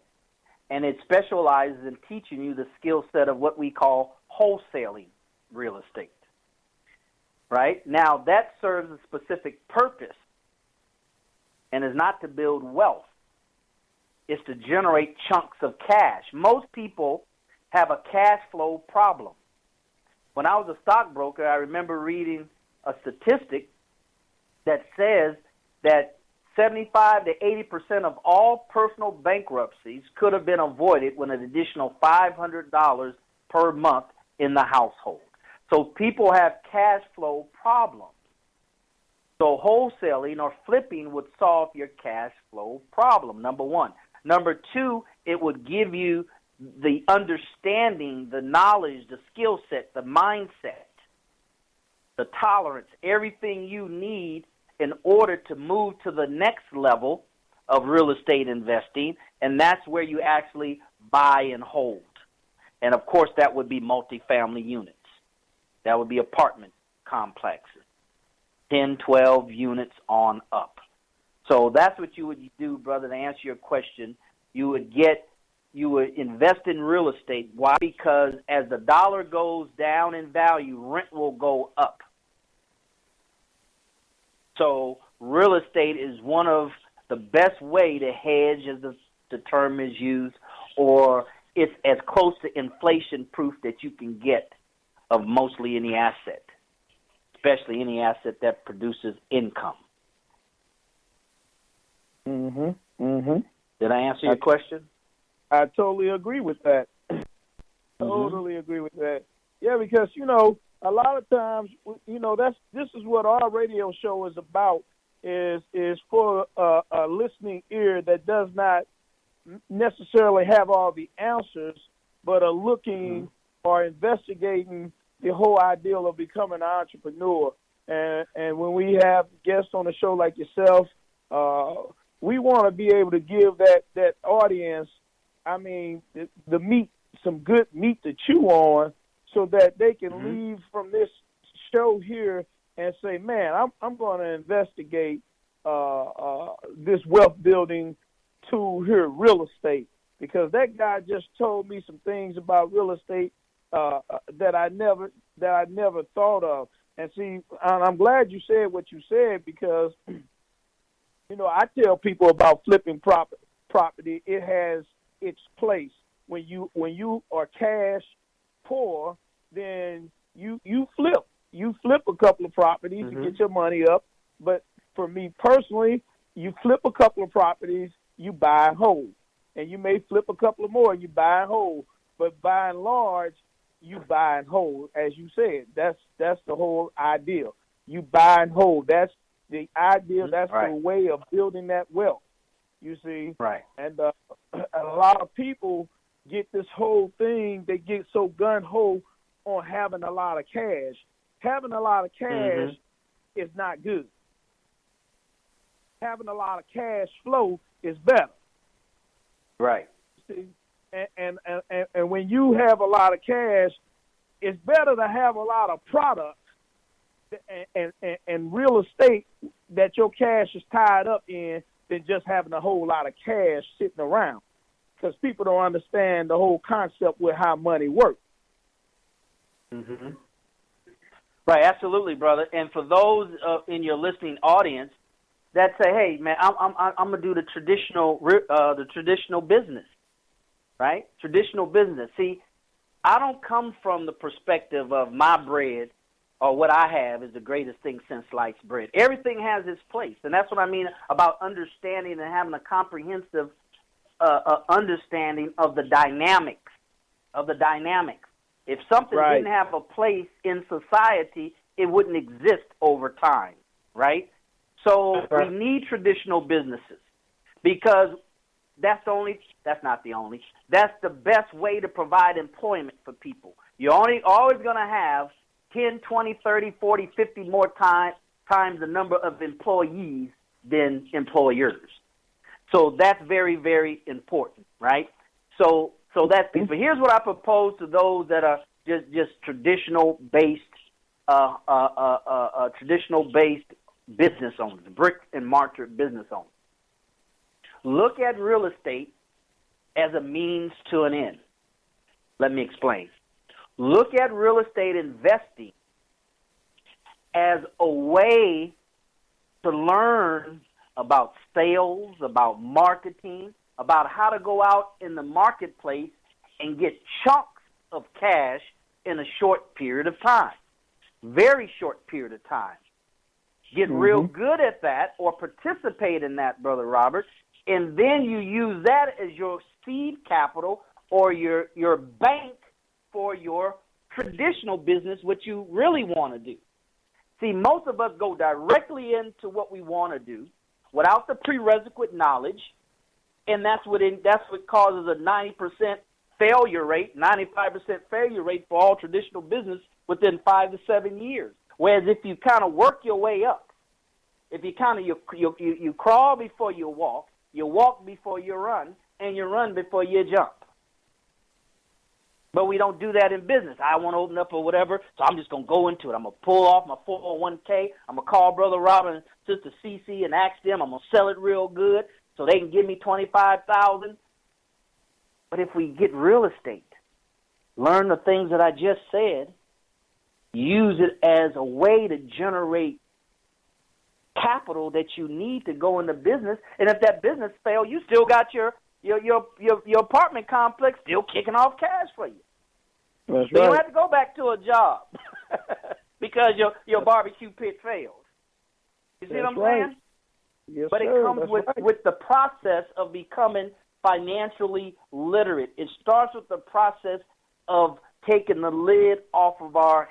S5: and it specializes in teaching you the skill set of what we call wholesaling real estate. Right? Now, that serves a specific purpose, and is not to build wealth. It's to generate chunks of cash. Most people have a cash flow problem. When I was a stockbroker, I remember reading a statistic that says that 75 to 80% of all personal bankruptcies could have been avoided with an additional $500 per month in the household. So people have cash flow problems. So wholesaling or flipping would solve your cash flow problem, number one. Number two, it would give you the understanding, the knowledge, the skill set, the mindset, the tolerance, everything you need in order to move to the next level of real estate investing, and that's where you actually buy and hold. And, of course, that would be multifamily units. That would be apartment complexes, 10, 12 units on up. So that's what you would do, brother, to answer your question. You would invest in real estate. Why? Because as the dollar goes down in value, rent will go up. So real estate is one of the best way to hedge, as the term is used, or it's as close to inflation proof that you can get of mostly any asset, especially any asset that produces income. Did I answer your question?
S3: I totally agree with that. Totally agree with that. Yeah, because, a lot of times, this is what our radio show is about, is for a listening ear that does not necessarily have all the answers, but are looking or investigating the whole ideal of becoming an entrepreneur. And when we have guests on the show like yourself, we want to be able to give that audience, I mean, the meat, some good meat to chew on, so that they can leave from this show here and say, man, I'm going to investigate this wealth building tool here, real estate, because that guy just told me some things about real estate that I never thought of. And see, I'm glad you said what you said, because you know, I tell people about flipping property. It has its place. When you are cash poor, then you flip. You flip a couple of properties to get your money up. But for me personally, you flip a couple of properties, you buy and hold. And you may flip a couple of more and you buy and hold. But by and large, you buy and hold, as you said. That's the whole idea. You buy and hold. That's the idea. That's the way of building that wealth, you see.
S5: Right.
S3: And a lot of people get this whole thing, they get so gun-ho on having a lot of cash. Having a lot of cash is not good. Having a lot of cash flow is better.
S5: Right.
S3: See? And when you have a lot of cash, it's better to have a lot of products and real estate that your cash is tied up in than just having a whole lot of cash sitting around. Because people don't understand the whole concept with how money works.
S5: Right, absolutely, brother. And for those in your listening audience that say, "Hey, man, I'm gonna do the traditional business," right? Traditional business. See, I don't come from the perspective of my bread or what I have is the greatest thing since sliced bread. Everything has its place, and that's what I mean about understanding and having a comprehensive understanding of the dynamics. If something didn't have a place in society, it wouldn't exist over time, right? So we need traditional businesses because that's the best way to provide employment for people. You're always going to have 10, 20, 30, 40, 50 more times the number of employees than employers. So that's very, very important, right? So that's but here's what I propose to those that are just traditional based business owners, brick and mortar business owners. Look at real estate as a means to an end. Let me explain. Look at real estate investing as a way to learn about sales, about marketing, about how to go out in the marketplace and get chunks of cash in a short period of time, very short period of time. Get real good at that or participate in that, Brother Robert, and then you use that as your seed capital or your bank for your traditional business, what you really want to do. See, most of us go directly into what we want to do without the prerequisite knowledge, and that's what causes a 90% failure rate, 95% failure rate for all traditional business within 5 to 7 years. Whereas if you kind of work your way up, if you kind of you crawl before you walk before you run, and you run before you jump. But we don't do that in business. I want to open up or whatever, so I'm just going to go into it. I'm going to pull off my 401k. I'm going to call Brother Robert and Sister SiSi and ask them. I'm going to sell it real good so they can give me $25,000. But if we get real estate, learn the things that I just said, use it as a way to generate capital that you need to go into business, and if that business fails, you still got your apartment complex still kicking off cash for you.
S3: That's
S5: so
S3: right.
S5: You don't have to go back to a job because your barbecue pit fails. You see what I'm saying?
S3: Yes,
S5: but
S3: sir.
S5: It comes with the process of becoming financially literate. It starts with the process of taking the lid off of our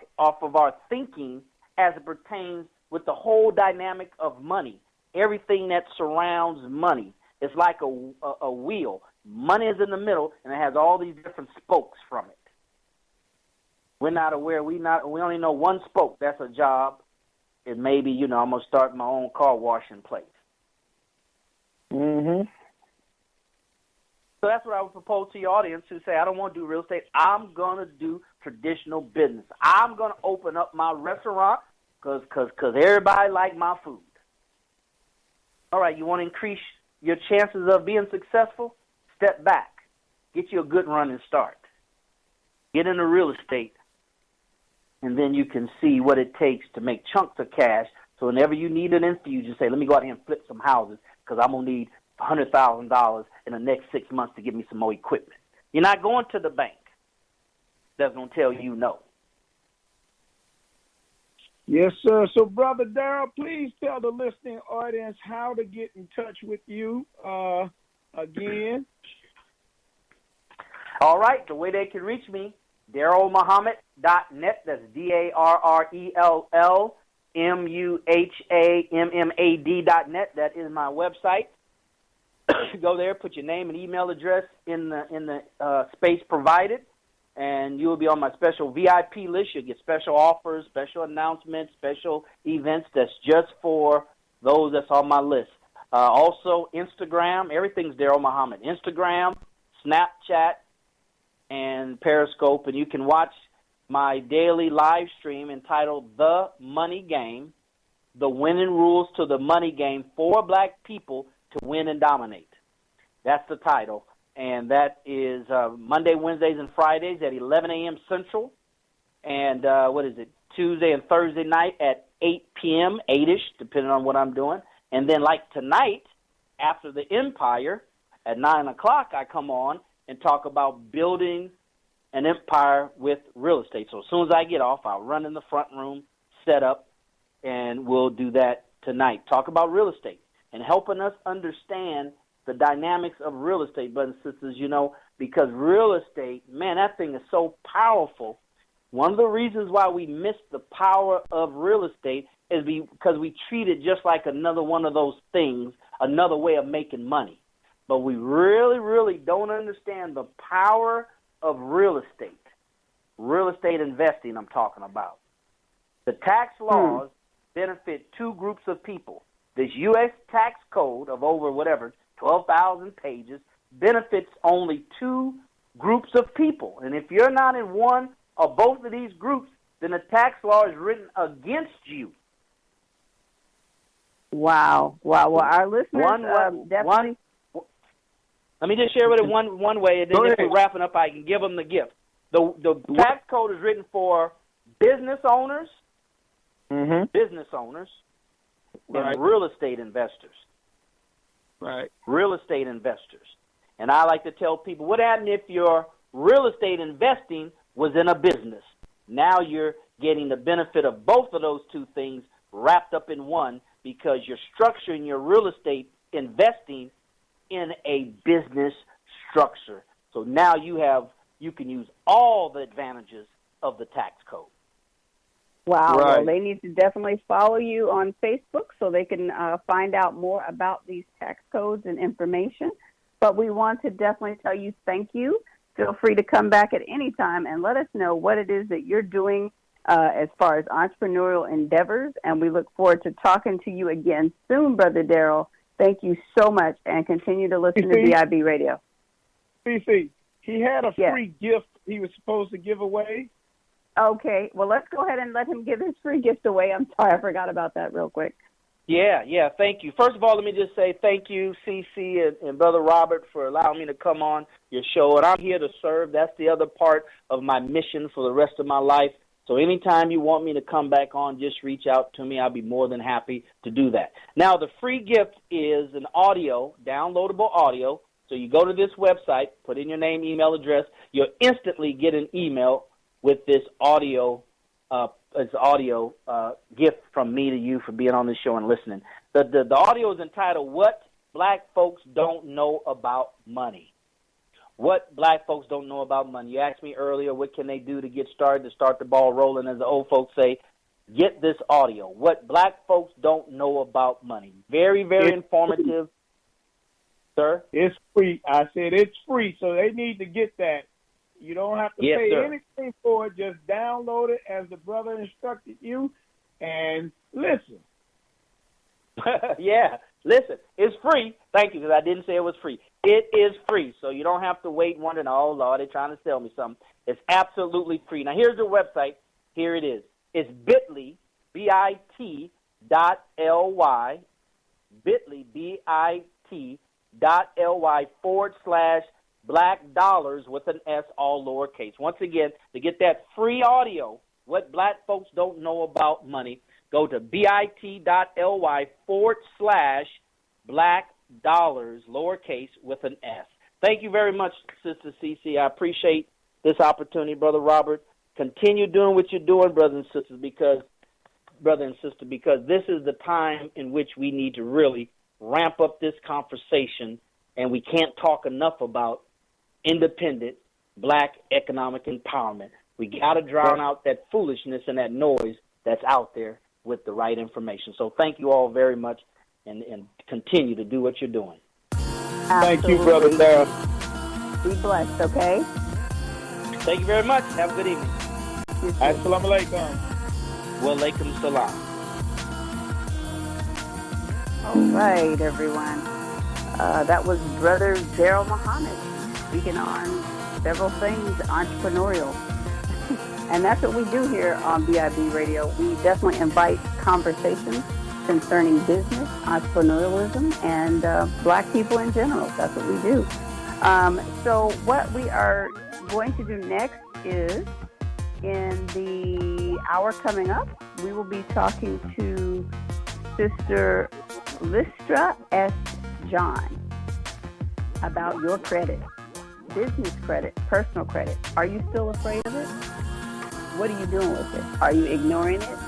S5: thinking as it pertains with the whole dynamic of money, everything that surrounds money. It's like a wheel. Money is in the middle, and it has all these different spokes from it. We're not aware. We only know one spoke. That's a job. And maybe, I'm going to start my own car washing place. Mm-hmm. So that's what I would propose to your audience who say, I don't want to do real estate. I'm going to do traditional business. I'm going to open up my restaurant because everybody like my food. All right, you want to increase your chances of being successful? Step back. Get you a good running start. Get into real estate, and then you can see what it takes to make chunks of cash. So whenever you need an infusion, say, let me go out here and flip some houses because I'm going to need $100,000 in the next 6 months to get me some more equipment. You're not going to the bank. That's going to tell you no.
S3: Yes, sir. So, Brother Darrell, please tell the listening audience how to get in touch with you again.
S5: All right. The way they can reach me, DarrellMuhammad.net. That's DarrellMuhammad.net. That is my website. Go there, put your name and email address in the space provided, and you will be on my special VIP list. You'll get special offers, special announcements, special events that's just for those that's on my list. Also, Instagram, everything's Darrell Muhammad. Instagram, Snapchat, and Periscope, and you can watch my daily live stream entitled The Money Game, The Winning Rules to the Money Game for Black People to Win and Dominate. That's the title. And that is Monday, Wednesdays, and Fridays at 11 a.m. Central. And Tuesday and Thursday night at 8 p.m., 8-ish, depending on what I'm doing. And then like tonight, after the Empire, at 9 o'clock, I come on and talk about building an empire with real estate. So as soon as I get off, I'll run in the front room, set up, and we'll do that tonight. Talk about real estate and helping us understand the dynamics of real estate, brothers and sisters, because real estate, man, that thing is so powerful. One of the reasons why we miss the power of real estate is because we treat it just like another one of those things, another way of making money. But we really, really don't understand the power of real estate investing I'm talking about. The tax laws benefit two groups of people. This U.S. tax code of over 12,000 pages benefits only two groups of people. And if you're not in one or both of these groups, then the tax law is written against you.
S2: Wow. Well, our listeners definitely...
S5: Let me just share with it one way, and then if we're wrapping up, I can give them the gift. The tax code is written for business owners, and real estate investors.
S3: Right.
S5: Real estate investors. And I like to tell people, what happened if your real estate investing was in a business? Now you're getting the benefit of both of those two things wrapped up in one because you're structuring your real estate investing in a business structure. So now you can use all the advantages of the tax code.
S2: Wow.
S3: Right.
S2: Well, they need to definitely follow you on Facebook so they can find out more about these tax codes and information. But we want to definitely tell you thank you. Feel free to come back at any time and let us know what it is that you're doing as far as entrepreneurial endeavors. And we look forward to talking to you again soon, Brother Darrell. Thank you so much, and continue to listen to BIB Radio.
S3: SiSi, he had a free gift he was supposed to give away.
S2: Okay, well, let's go ahead and let him give his free gift away. I'm sorry, I forgot about that real quick.
S5: Yeah, thank you. First of all, let me just say thank you, SiSi and Brother Robert, for allowing me to come on your show. And I'm here to serve. That's the other part of my mission for the rest of my life. So anytime you want me to come back on, just reach out to me. I'll be more than happy to do that. Now, the free gift is an audio, downloadable audio. So you go to this website, put in your name, email address. You'll instantly get an email with this audio gift from me to you for being on this show and listening. The audio is entitled, What Black Folks Don't Know About Money. What black folks don't know about money. You asked me earlier, what can they do to get started, to start the ball rolling? As the old folks say, get this audio. What black folks don't know about money. Very, very informative. Sir?
S3: It's free. I said it's free, so they need to get that. You don't have to pay anything for it. Just download it as the brother instructed you and listen.
S5: Yeah, Listen, it's free. Thank you, because I didn't say it was free. It is free, so you don't have to wait and wonder, oh, Lord, they're trying to sell me something. It's absolutely free. Now, here's the website. Here it is. It's bit.ly, bit.ly, bit.ly/Black Dollars with an S, all lowercase. Once again, to get that free audio, what black folks don't know about money, go to bit.ly/Black Dollars, lowercase with an S. Thank you very much, Sister SiSi. I appreciate this opportunity, Brother Robert. Continue doing what you're doing, brothers and sisters, because this is the time in which we need to really ramp up this conversation, and we can't talk enough about independent black economic empowerment. We got to drown out that foolishness and that noise that's out there with the right information. So thank you all very much, and continue to do what you're doing.
S2: Absolutely.
S3: Thank you, Brother Darrell.
S2: Be blessed, okay?
S5: Thank you very much. Have a good evening.
S3: Assalamu alaikum.
S5: Wa alaikum salam.
S2: All right, everyone. That was Brother Darrell Muhammad speaking on several things entrepreneurial. And that's what we do here on BIB Radio. We definitely invite conversations concerning business, entrepreneurialism, and black people in general. That's what we do. So what we are going to do next is, in the hour coming up, we will be talking to Sister Lystra S. John about your credit, business credit, personal credit. Are you still afraid of it? What are you doing with it? Are you ignoring it?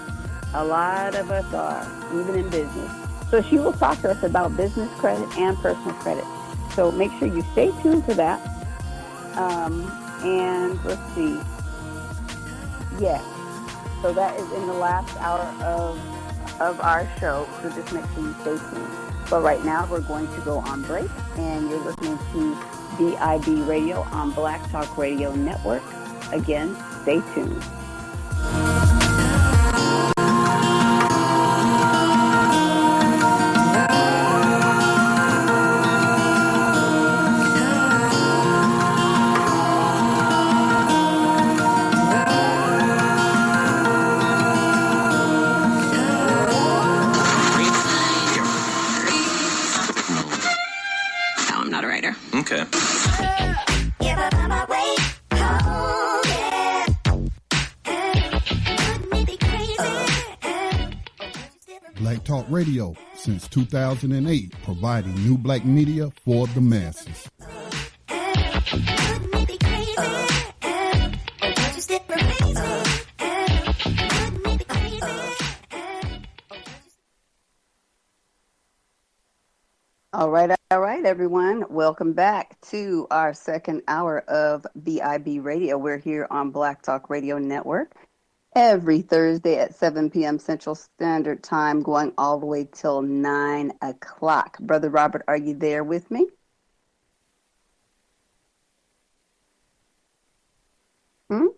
S2: A lot of us are, even in business. So she will talk to us about business credit and personal credit. So make sure you stay tuned for that. And let's see. Yeah. So that is in the last hour of our show. So just make sure you stay tuned. But right now we're going to go on break, and you're listening to BIB Radio on Black Talk Radio Network. Again, stay tuned.
S6: Okay.
S1: Black Talk Radio since 2008, providing new black media for the masses.
S2: All right, everyone. Welcome back to our second hour of BIB Radio. We're here on Black Talk Radio Network every Thursday at 7 p.m. Central Standard Time, going all the way till 9 o'clock. Brother Robert, are you there with me?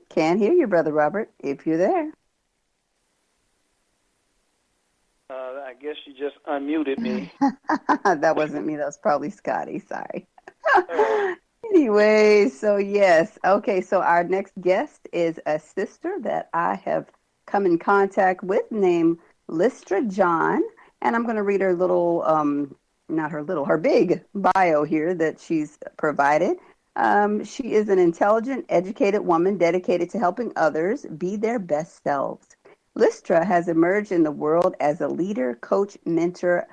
S2: Can't hear you, Brother Robert, if you're there.
S3: I guess you just unmuted me.
S2: That wasn't me. That was probably Scotty. Sorry. Anyway, so yes. Okay, so our next guest is a sister that I have come in contact with named Lystra John. And I'm going to read her little, her big bio here that she's provided. She is an intelligent, educated woman dedicated to helping others be their best selves. Lystra has emerged in the world as a leader, coach, mentor,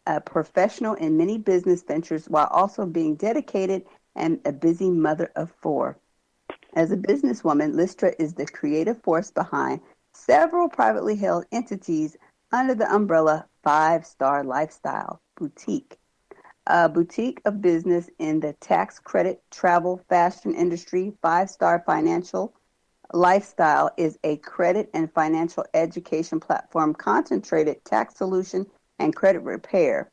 S2: a professional in many business ventures, while also being dedicated and a busy mother of 4. As a businesswoman, Lystra is the creative force behind several privately held entities under the umbrella 5-Star Lifestyle Boutique, a boutique of business in the tax credit, travel, fashion industry. 5-Star Financial Lifestyle is a credit and financial education platform, concentrated tax solution and credit repair.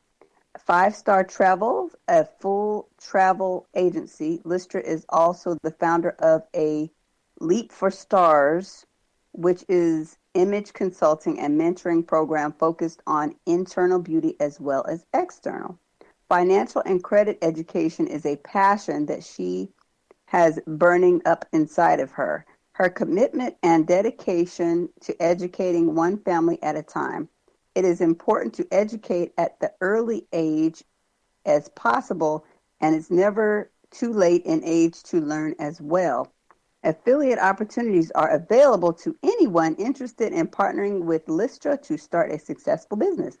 S2: 5-Star Travel, a full travel agency. Lystra is also the founder of a Leap for Stars, which is image consulting and mentoring program focused on internal beauty as well as external. Financial and credit education is a passion that she has burning up inside of her. Her commitment and dedication to educating one family at a time. It is important to educate at the early age as possible, and it's never too late in age to learn as well. Affiliate opportunities are available to anyone interested in partnering with Lystra to start a successful business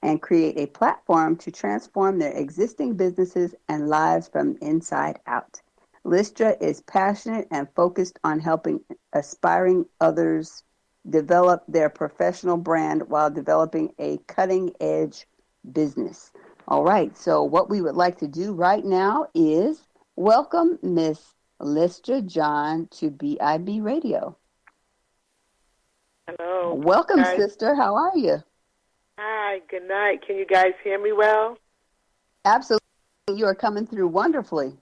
S2: and create a platform to transform their existing businesses and lives from inside out. Lystra is passionate and focused on helping aspiring others develop their professional brand while developing a cutting-edge business. All right, so what we would like to do right now is welcome Miss Lystra John to BIB Radio.
S6: Hello.
S2: Welcome,
S6: guys.
S2: sister. How are you?
S6: Hi, good night. Can you guys hear me well?
S2: Absolutely. You are coming through wonderfully.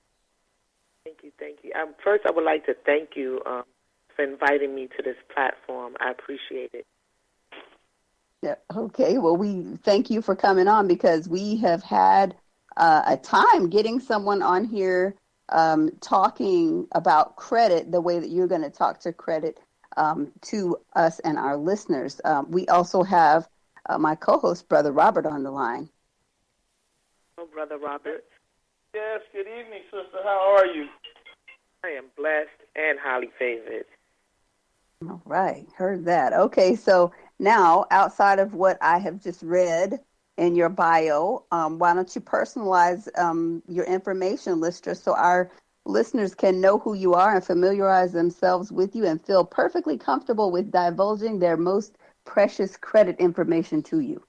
S6: Thank you. First, I would like to thank you for inviting me to this platform. I appreciate it.
S2: Yeah, okay, well, we thank you for coming on because we have had a time getting someone on here talking about credit the way that you're going to talk to credit to us and our listeners. We also have my co-host, Brother Robert, on the line.
S6: Oh, Brother Robert.
S3: Yes, good evening, sister. How are you?
S6: I am blessed and highly favored.
S2: All right, heard that. Okay, so now, outside of what I have just read in your bio, why don't you personalize your information, Lystra, so our listeners can know who you are and familiarize themselves with you and feel perfectly comfortable with divulging their most precious credit information to you.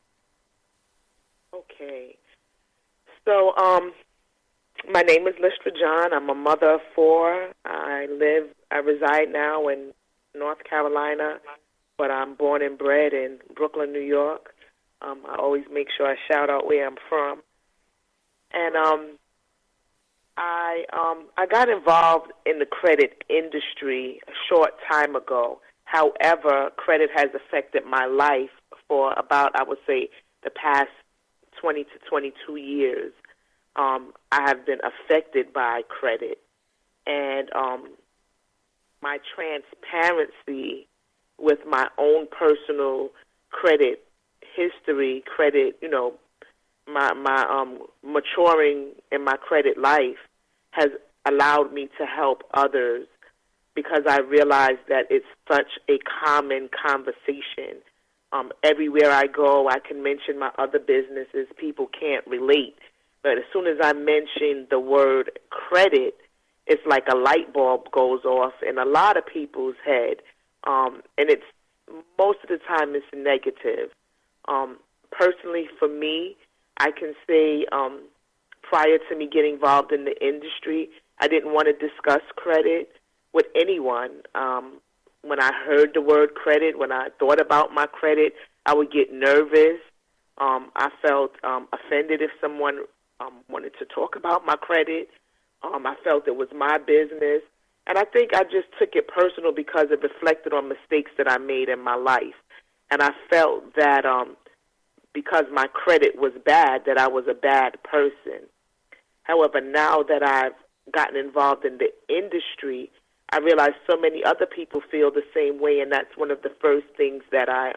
S6: Okay. So, my name is Lystra John. I'm a mother of 4. I reside now in North Carolina, but I'm born and bred in Brooklyn, New York. I always make sure I shout out where I'm from. And I got involved in the credit industry a short time ago. However, credit has affected my life for about, I would say, the past 20 to 22 years. I have been affected by credit. And my transparency with my own personal credit history, my maturing in my credit life has allowed me to help others because I realize that it's such a common conversation. Everywhere I go, I can mention my other businesses. People can't relate. But as soon as I mention the word credit, it's like a light bulb goes off in a lot of people's head. And it's most of the time it's negative. Personally, for me, I can say prior to me getting involved in the industry, I didn't want to discuss credit with anyone. When I heard the word credit, when I thought about my credit, I would get nervous. I felt offended if someone wanted to talk about my credit. I felt it was my business. And I think I just took it personal because it reflected on mistakes that I made in my life. And I felt that because my credit was bad, that I was a bad person. However, now that I've gotten involved in the industry, I realize so many other people feel the same way, and that's one of the first things that I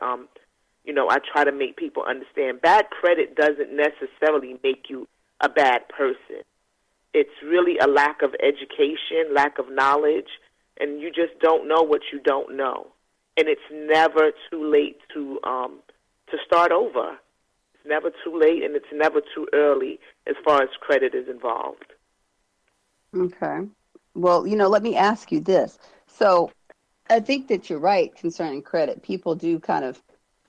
S6: try to make people understand. Bad credit doesn't necessarily make you a bad person. It's really a lack of education, lack of knowledge, and you just don't know what you don't know. And it's never too late to start over. It's never too late, and it's never too early as far as credit is involved.
S2: Okay. Well, let me ask you this. So I think that you're right concerning credit. People do kind of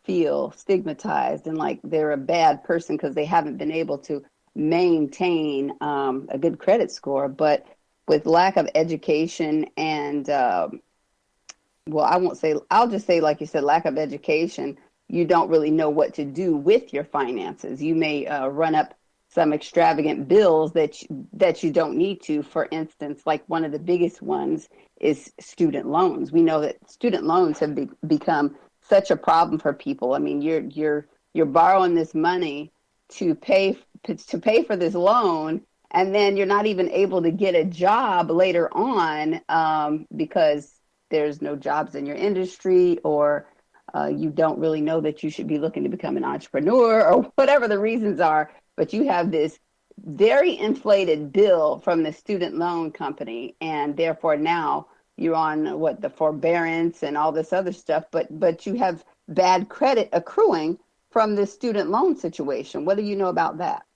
S2: feel stigmatized and like they're a bad person because they haven't been able to maintain a good credit score. But with lack of education and, I'll just say, like you said, lack of education, you don't really know what to do with your finances. You may run up some extravagant bills that you don't need to. For instance, like one of the biggest ones is student loans. We know that student loans have become such a problem for people. I mean, you're borrowing this money to pay for this loan, and then you're not even able to get a job later on because there's no jobs in your industry, or you don't really know that you should be looking to become an entrepreneur, or whatever the reasons are. But you have this very inflated bill from the student loan company, and therefore now you're on the forbearance and all this other stuff, but you have bad credit accruing from this student loan situation. What do you know about that?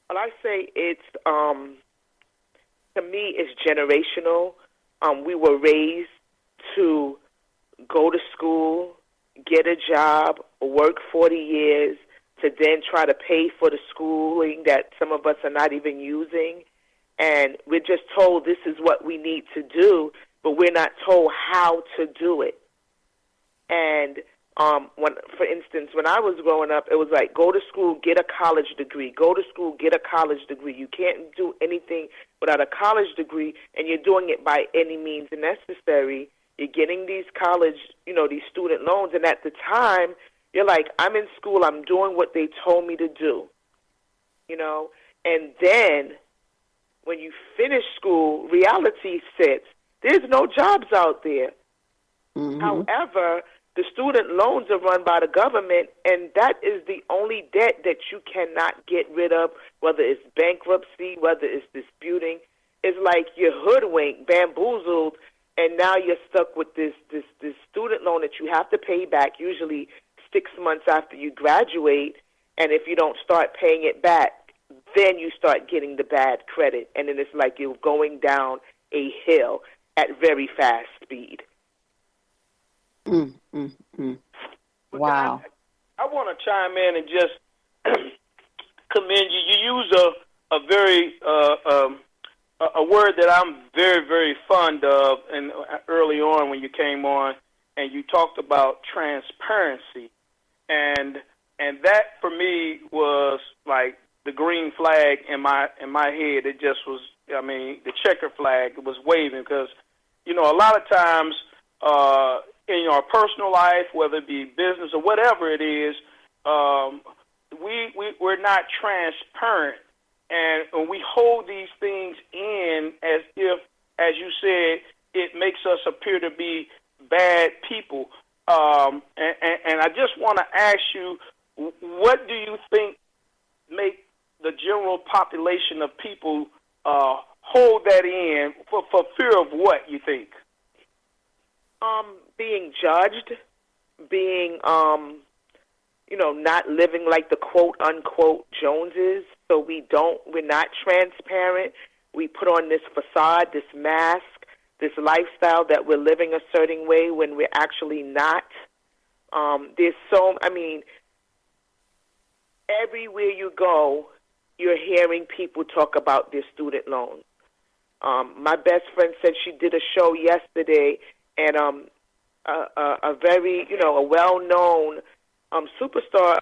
S6: Well, I say it's, to me, it's generational. We were raised to go to school, get a job, work 40 years, to then try to pay for the schooling that some of us are not even using. And we're just told this is what we need to do, but we're not told how to do it. And for instance, when I was growing up, it was like, go to school, get a college degree. Go to school, get a college degree. You can't do anything without a college degree, and you're doing it by any means necessary. You're getting these college, these student loans, and at the time, you're like, I'm in school, I'm doing what they told me to do, And then when you finish school, reality sits. There's no jobs out there. Mm-hmm. However, the student loans are run by the government, and that is the only debt that you cannot get rid of, whether it's bankruptcy, whether it's disputing. It's like you're hoodwinked, bamboozled, and now you're stuck with this student loan that you have to pay back, usually 6 months after you graduate, and if you don't start paying it back, then you start getting the bad credit, and then it's like you're going down a hill at very fast speed.
S2: Wow.
S3: I want to chime in and just commend you. You use a very a word that I'm very, very fond of, and early on when you came on, and you talked about transparency, and that for me was like the green flag in my head. It just was, the checker flag was waving, because a lot of times in our personal life, whether it be business or whatever it is, we're not transparent, and we hold these things in as if, as you said, it makes us appear to be bad people. And I just want to ask you, what do you think make the general population of people hold that in for fear of what, you think?
S6: Being judged, being, not living like the quote-unquote Joneses. So we're not transparent. We put on this facade, this mask, this lifestyle that we're living a certain way when we're actually not. Everywhere you go, you're hearing people talk about their student loans. My best friend said she did a show yesterday, and a very, a well-known superstar,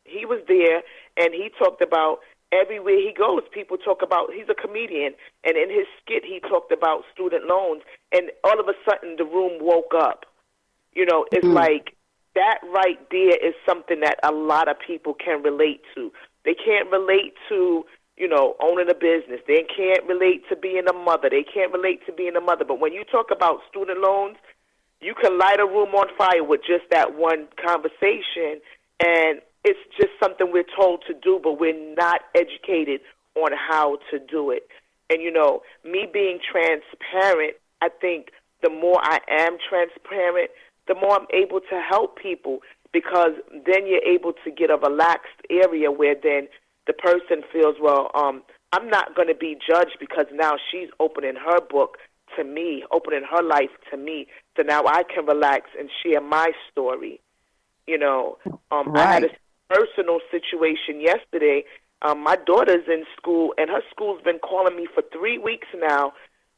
S6: he was there, and he talked about everywhere he goes, people talk about, he's a comedian, and in his skit he talked about student loans, and all of a sudden the room woke up. It's like that right there is something that a lot of people can relate to. They can't relate to, owning a business. They can't relate to being a mother. They can't relate to being a mother. But when you talk about student loans, you can light a room on fire with just that one conversation, and it's just something we're told to do, but we're not educated on how to do it. And, me being transparent, I think the more I am transparent, the more I'm able to help people, because then you're able to get a relaxed area where then the person feels, well, I'm not going to be judged, because now she's opening her book to me, opening her life to me, so now I can relax and share my story.
S2: Right.
S6: I had a personal situation yesterday. My daughter's in school, and her school's been calling me for 3 weeks now,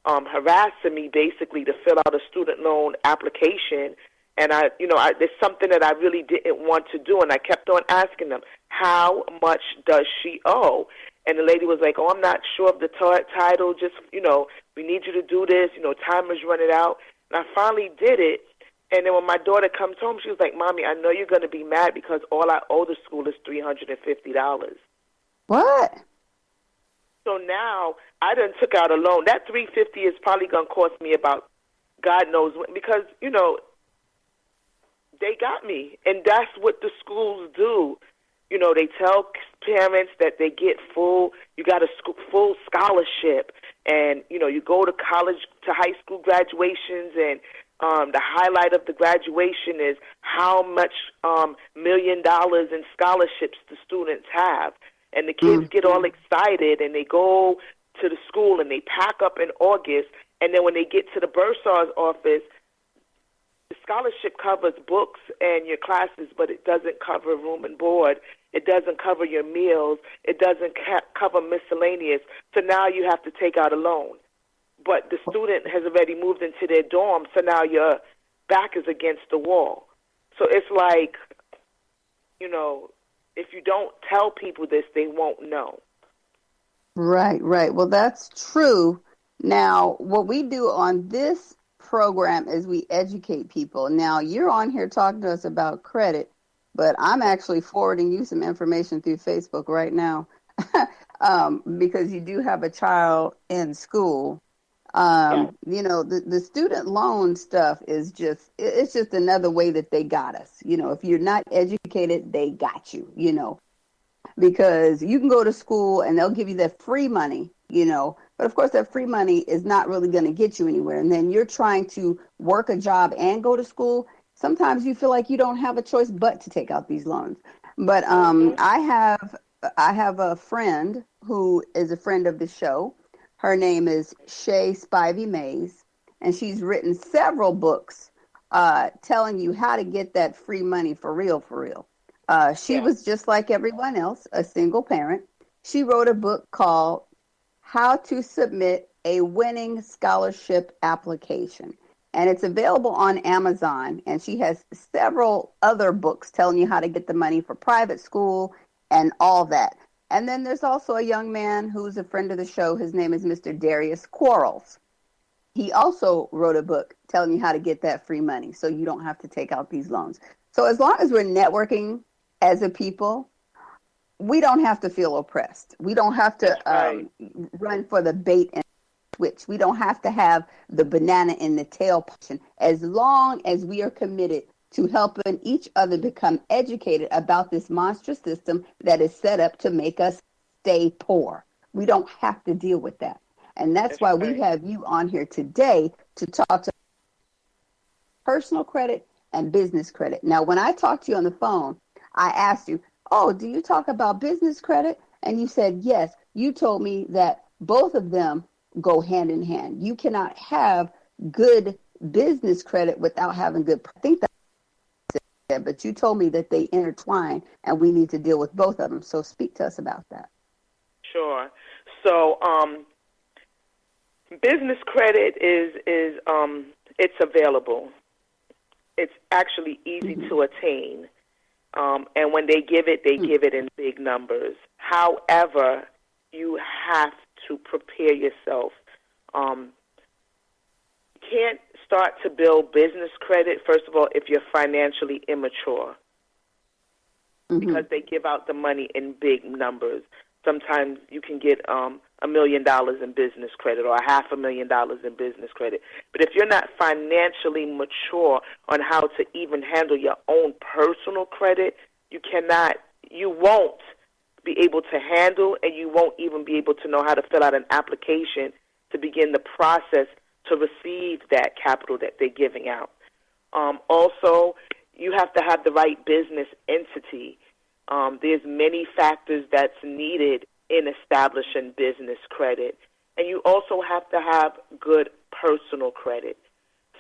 S6: harassing me basically to fill out a student loan application. And there's something that I really didn't want to do, and I kept on asking them, how much does she owe? And the lady was like, I'm not sure of the title, just, we need you to do this, time is running out. And I finally did it, And then when my daughter comes home, she was like, Mommy, I know you're going to be mad because all I owe the school is $350.
S2: What?
S6: So now I done took out a loan. That $350 is probably going to cost me about God knows when, because, you know, they got me. And that's what the schools do. You know, they tell parents that they get you got a full scholarship. And, you know, you go to college, to high school graduations, and the highlight of the graduation is how much $1 million in scholarships the students have. And the kids get all excited, and they go to the school, and they pack up in August. And then when they get to the bursar's office, the scholarship covers books and your classes, but it doesn't cover room and board. It doesn't cover your meals. It doesn't cover miscellaneous. So now you have to take out a loan. But the student has already moved into their dorm, so now your back is against the wall. So it's like, you know, if you don't tell people this, they won't know.
S2: Right. Well, that's true. Now, what we do on this program is we educate people. Now, you're on here talking to us about credit, but I'm actually forwarding you some information through Facebook right now because you do have a child in school. You know, the student loan stuff is it's just another way that they got us. You know, if you're not educated, they got you, you know, because you can go to school and they'll give you that free money, you know, but of course that free money is not really going to get you anywhere. And then you're trying to work a job and go to school. Sometimes you feel like you don't have a choice but to take out these loans. But I have a friend who is a friend of the show. Her name is Shay Spivey Mays, and she's written several books telling you how to get that free money for real, for real. She was just like everyone else, a single parent. She wrote a book called How to Submit a Winning Scholarship Application, and it's available on Amazon, and she has several other books telling you how to get the money for private school and all that. And then there's also a young man who's a friend of the show. His name is Mr. Darius Quarles. He also wrote a book telling you how to get that free money so you don't have to take out these loans. So as long as we're networking as a people, we don't have to feel oppressed. We don't have to run for the bait and switch. We don't have to have the banana in the tail position. As long as we are committed to helping each other become educated about this monstrous system that is set up to make us stay poor. We don't have to deal with that. And that's why we have you on here today to talk to personal credit and business credit. Now, when I talked to you on the phone, I asked you, do you talk about business credit? And you said, yes. You told me that both of them go hand in hand. You cannot have good business credit without having good. I think that's it, but you told me that they intertwine and we need to deal with both of them. So speak to us about that.
S6: Sure. So business credit is it's available. It's actually easy to attain. And when they give it in big numbers. However, you have to prepare yourself. You can't start to build business credit, first of all, if you're financially immature, because they give out the money in big numbers. Sometimes you can get $1 million in business credit or $500,000 in business credit. But if you're not financially mature on how to even handle your own personal credit, you won't be able to handle, and you won't even be able to know how to fill out an application to begin the process to receive that capital that they're giving out. Also, you have to have the right business entity. There's many factors that's needed in establishing business credit. And you also have to have good personal credit.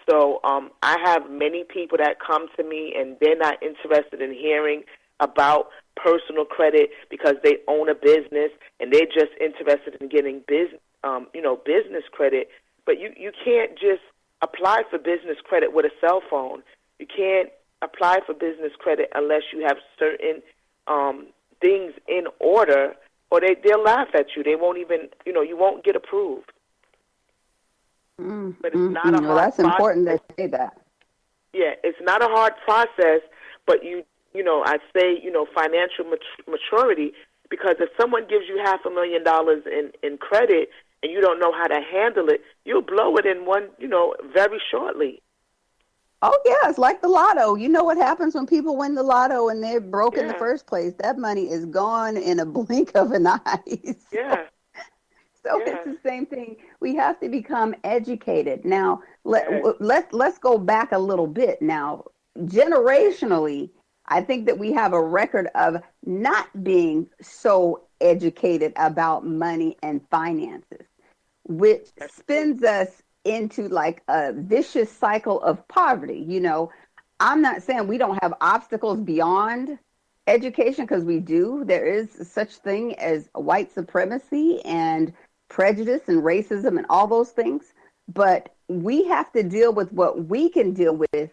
S6: So I have many people that come to me and they're not interested in hearing about personal credit because they own a business and they're just interested in getting business credit. But you can't just apply for business credit with a cell phone. You can't apply for business credit unless you have certain things in order, or they'll laugh at you. They won't even, you won't get approved. But it's not a hard
S2: that's
S6: process.
S2: important to say that.
S6: it's not a hard process, but I say, financial maturity, because if someone gives you $500,000 in credit and you don't know how to handle it, you'll blow it in very shortly.
S2: Oh, yeah, it's like the lotto. You know what happens when people win the lotto and they're broke in the first place? That money is gone in a blink of an eye.
S6: Yeah.
S2: So it's the same thing. We have to become educated. Now, let's go back a little bit. Now, generationally, I think that we have a record of not being so educated about money and finances, which spins us into like a vicious cycle of poverty. I'm not saying we don't have obstacles beyond education, because we do. There is such thing as white supremacy and prejudice and racism and all those things. But we have to deal with what we can deal with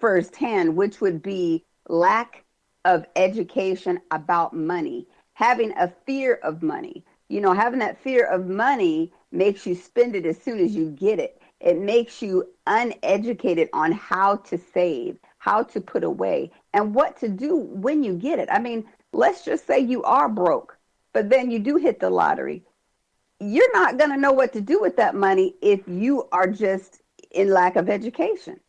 S2: firsthand, which would be lack of education about money, having a fear of money. Having that fear of money makes you spend it as soon as you get it. It makes you uneducated on how to save, how to put away, and what to do when you get it. I mean, let's just say you are broke, but then you do hit the lottery. You're not going to know what to do with that money if you are just in lack of education.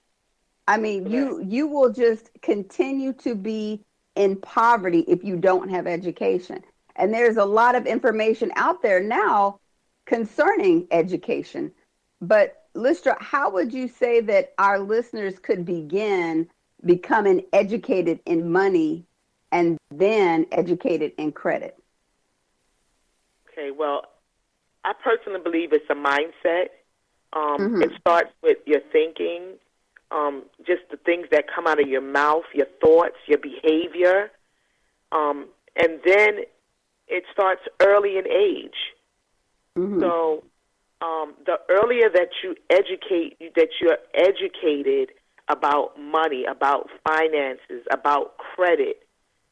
S2: I mean, you will just continue to be in poverty if you don't have education. And there's a lot of information out there now concerning education. But Lystra, how would you say that our listeners could begin becoming educated in money and then educated in credit?
S6: Okay, well, I personally believe it's a mindset. It starts with your thinking, just the things that come out of your mouth, your thoughts, your behavior. And then it starts early in age. So the earlier that you're educated about money, about finances, about credit,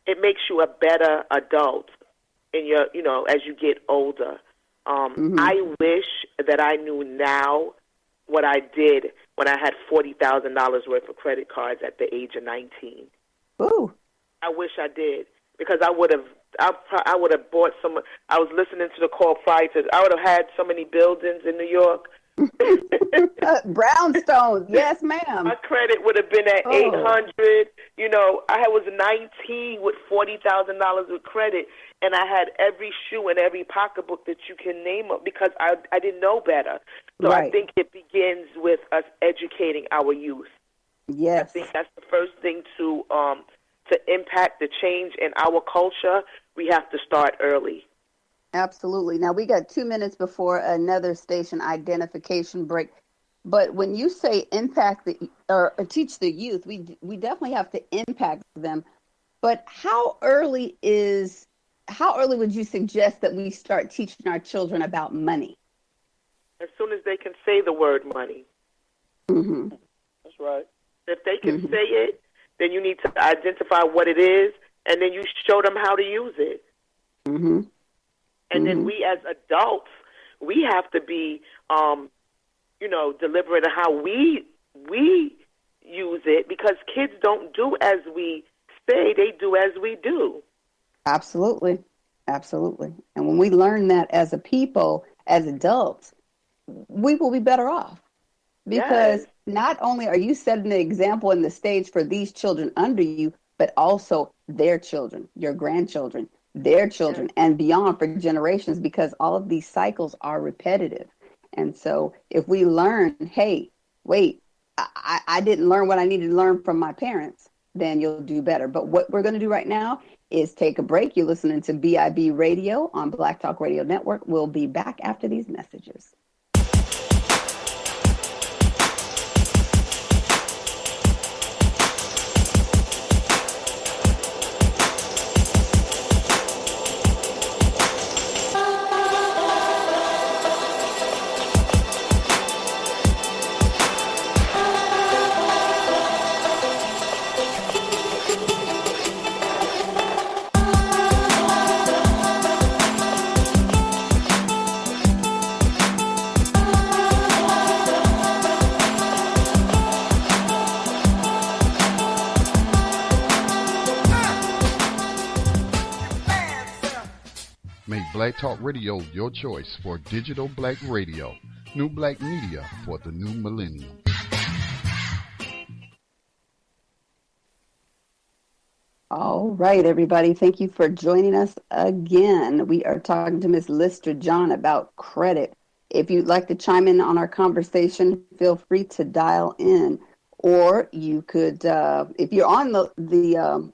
S6: it makes you a better adult in your, as you get older. I wish that I knew now what I did when I had $40,000 worth of credit cards at the age of 19.
S2: Ooh.
S6: I wish I did, because I would have bought some. I was listening to the call prices. I would have had so many buildings in New York.
S2: Brownstones, yes, ma'am.
S6: My credit would have been at 800. I was 19 with $40,000 with credit, and I had every shoe and every pocketbook that you can name up, because I didn't know better. So I think it begins with us educating our youth.
S2: Yes,
S6: I think that's the first thing to impact the change in our culture. We have to start early.
S2: Absolutely. Now, we got 2 minutes before another station identification break. But when you say impact or teach the youth, we definitely have to impact them. But how early would you suggest that we start teaching our children about money?
S6: As soon as they can say the word money. That's right. If they can say it, then you need to identify what it is, and then you show them how to use it. And then we as adults, we have to be, deliberate in how we use it, because kids don't do as we say, they do as we do. Absolutely.
S2: And when we learn that as a people, as adults, we will be better off. Because not only are you setting the example and the stage for these children under you, but also their children, your grandchildren, their children, and beyond for generations, because all of these cycles are repetitive. And so if we learn, hey, wait, I didn't learn what I needed to learn from my parents, then you'll do better. But what we're going to do right now is take a break. You're listening to BIB Radio on Black Talk Radio Network. We'll be back after these messages.
S1: Make Black Talk Radio your choice for digital black radio. New black media for the new millennium.
S2: All right, everybody. Thank you for joining us again. We are talking to Ms. Lystra John about credit. If you'd like to chime in on our conversation, feel free to dial in. Or you could, if you're on the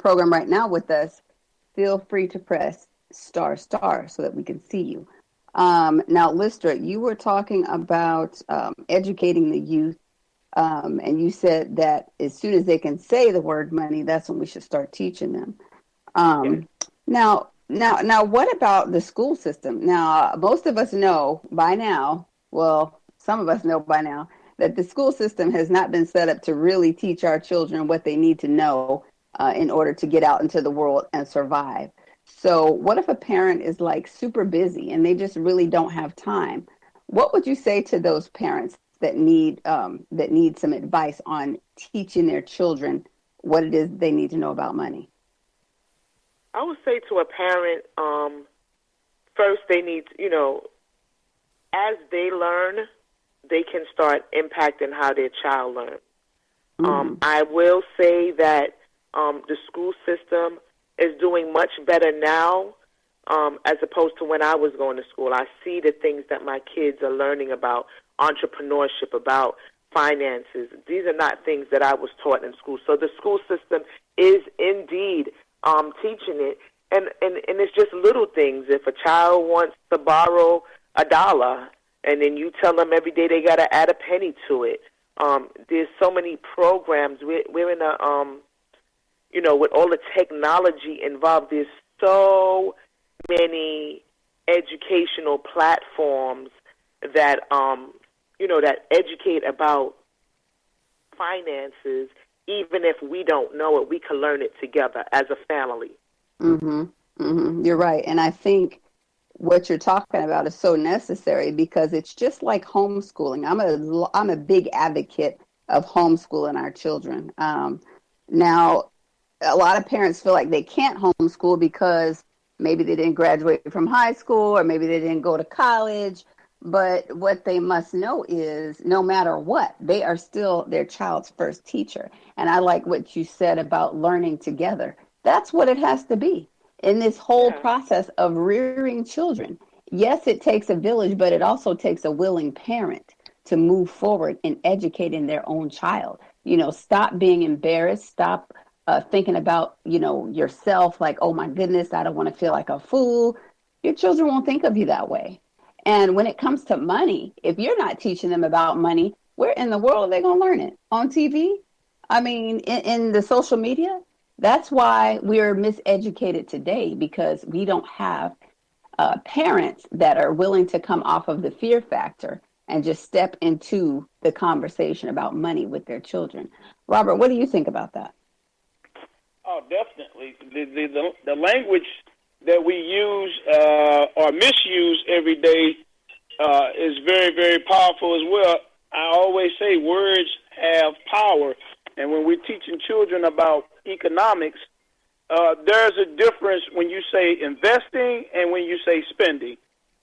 S2: program right now with us, feel free to press ** so that we can see you. Now, Lystra, you were talking about educating the youth. And you said that as soon as they can say the word money, that's when we should start teaching them. Now, what about the school system? Now, most of us know by now, well, some of us know by now, that the school system has not been set up to really teach our children what they need to know in order to get out into the world and survive. So what if a parent is like super busy and they just really don't have time? What would you say to those parents that need some advice on teaching their children what it is they need to know about money?
S6: I would say to a parent, first they need, as they learn, they can start impacting how their child learns. I will say that the school system is doing much better now as opposed to when I was going to school. I see the things that my kids are learning about entrepreneurship, about finances. These are not things that I was taught in school. So the school system is indeed teaching it. And it's just little things. If a child wants to borrow $1 and then you tell them every day they got to add a penny to it, there's so many programs. We're in a, with all the technology involved, there's so many educational platforms that that educate about finances. Even if we don't know it, we can learn it together as a family.
S2: You're right. And I think what you're talking about is so necessary because it's just like homeschooling. I'm a big advocate of homeschooling our children. Now, a lot of parents feel like they can't homeschool because maybe they didn't graduate from high school or maybe they didn't go to college. But what they must know is no matter what, they are still their child's first teacher. And I like what you said about learning together. That's what it has to be in this whole process of rearing children. Yes, it takes a village, but it also takes a willing parent to move forward in educating their own child. Stop being embarrassed. Stop thinking about, yourself like, oh, my goodness, I don't want to feel like a fool. Your children won't think of you that way. And when it comes to money, if you're not teaching them about money, where in the world are they going to learn it? On TV? I mean, in the social media? That's why we're miseducated today, because we don't have parents that are willing to come off of the fear factor and just step into the conversation about money with their children. Robert, what do you think about that?
S3: Oh, definitely. The language that we use or misuse every day is very, very powerful as well. I always say words have power. And when we're teaching children about economics, there's a difference when you say investing and when you say spending.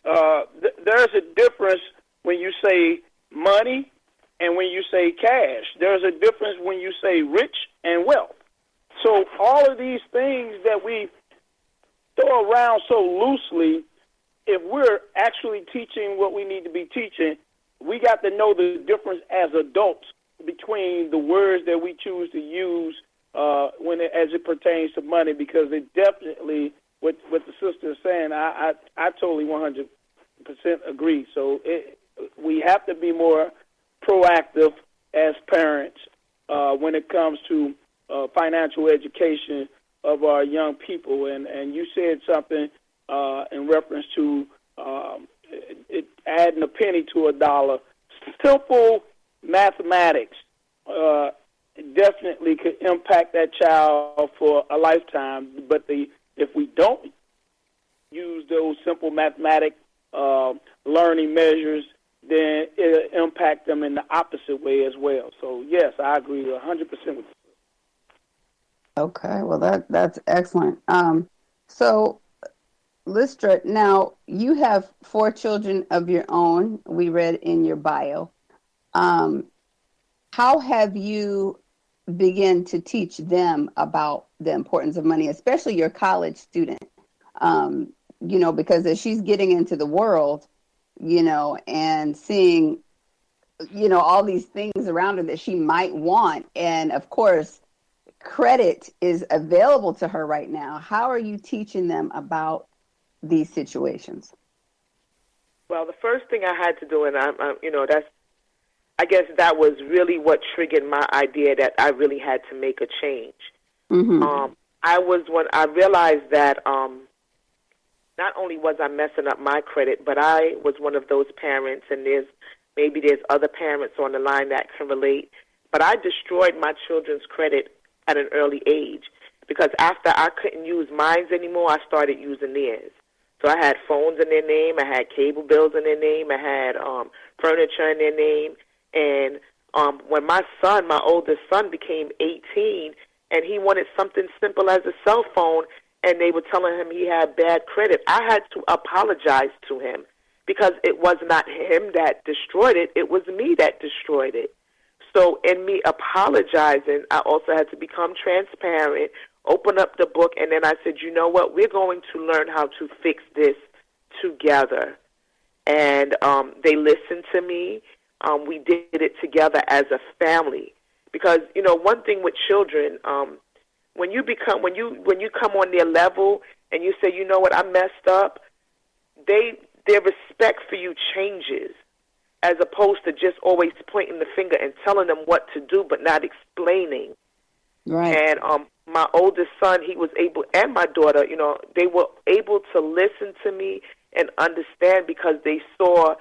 S3: There's a difference when you say money and when you say cash. There's a difference when you say rich and wealth. So all of these things that we throw around so loosely, if we're actually teaching what we need to be teaching, we got to know the difference as adults between the words that we choose to use as it pertains to money, because it definitely, what the sister is saying, I totally 100% agree. So we have to be more proactive as parents when it comes to financial education of our young people. And you said something in reference to adding a penny to $1. Simple mathematics definitely could impact that child for a lifetime. But if we don't use those simple mathematic learning measures, then it'll impact them in the opposite way as well. So, yes, I agree 100% with you.
S2: Okay, well, that's excellent. So Lystra, now you have 4 children of your own. We read in your bio. How have you begun to teach them about the importance of money, especially your college student? Because as she's getting into the world, and seeing, all these things around her that she might want. And of course, credit is available to her right now. How are you teaching them about these situations?
S6: Well, the first thing I had to do, and I guess that was really what triggered my idea that I really had to make a change. Mm-hmm. I realized that not only was I messing up my credit, but I was one of those parents, and there's other parents on the line that can relate, but I destroyed my children's credit at an early age, because after I couldn't use mine anymore, I started using theirs. So I had phones in their name, I had cable bills in their name, I had furniture in their name, and when my oldest son became 18, and he wanted something simple as a cell phone, and they were telling him he had bad credit, I had to apologize to him, because it was not him that destroyed it, it was me that destroyed it. So in me apologizing, I also had to become transparent, open up the book, and then I said, you know what, we're going to learn how to fix this together. And they listened to me. We did it together as a family. Because, one thing with children, when you come on their level and you say, you know what, I messed up, their respect for you changes, as opposed to just always pointing the finger and telling them what to do but not explaining. Right. And my oldest son, he was able, and my daughter, they were able to listen to me and understand, because they saw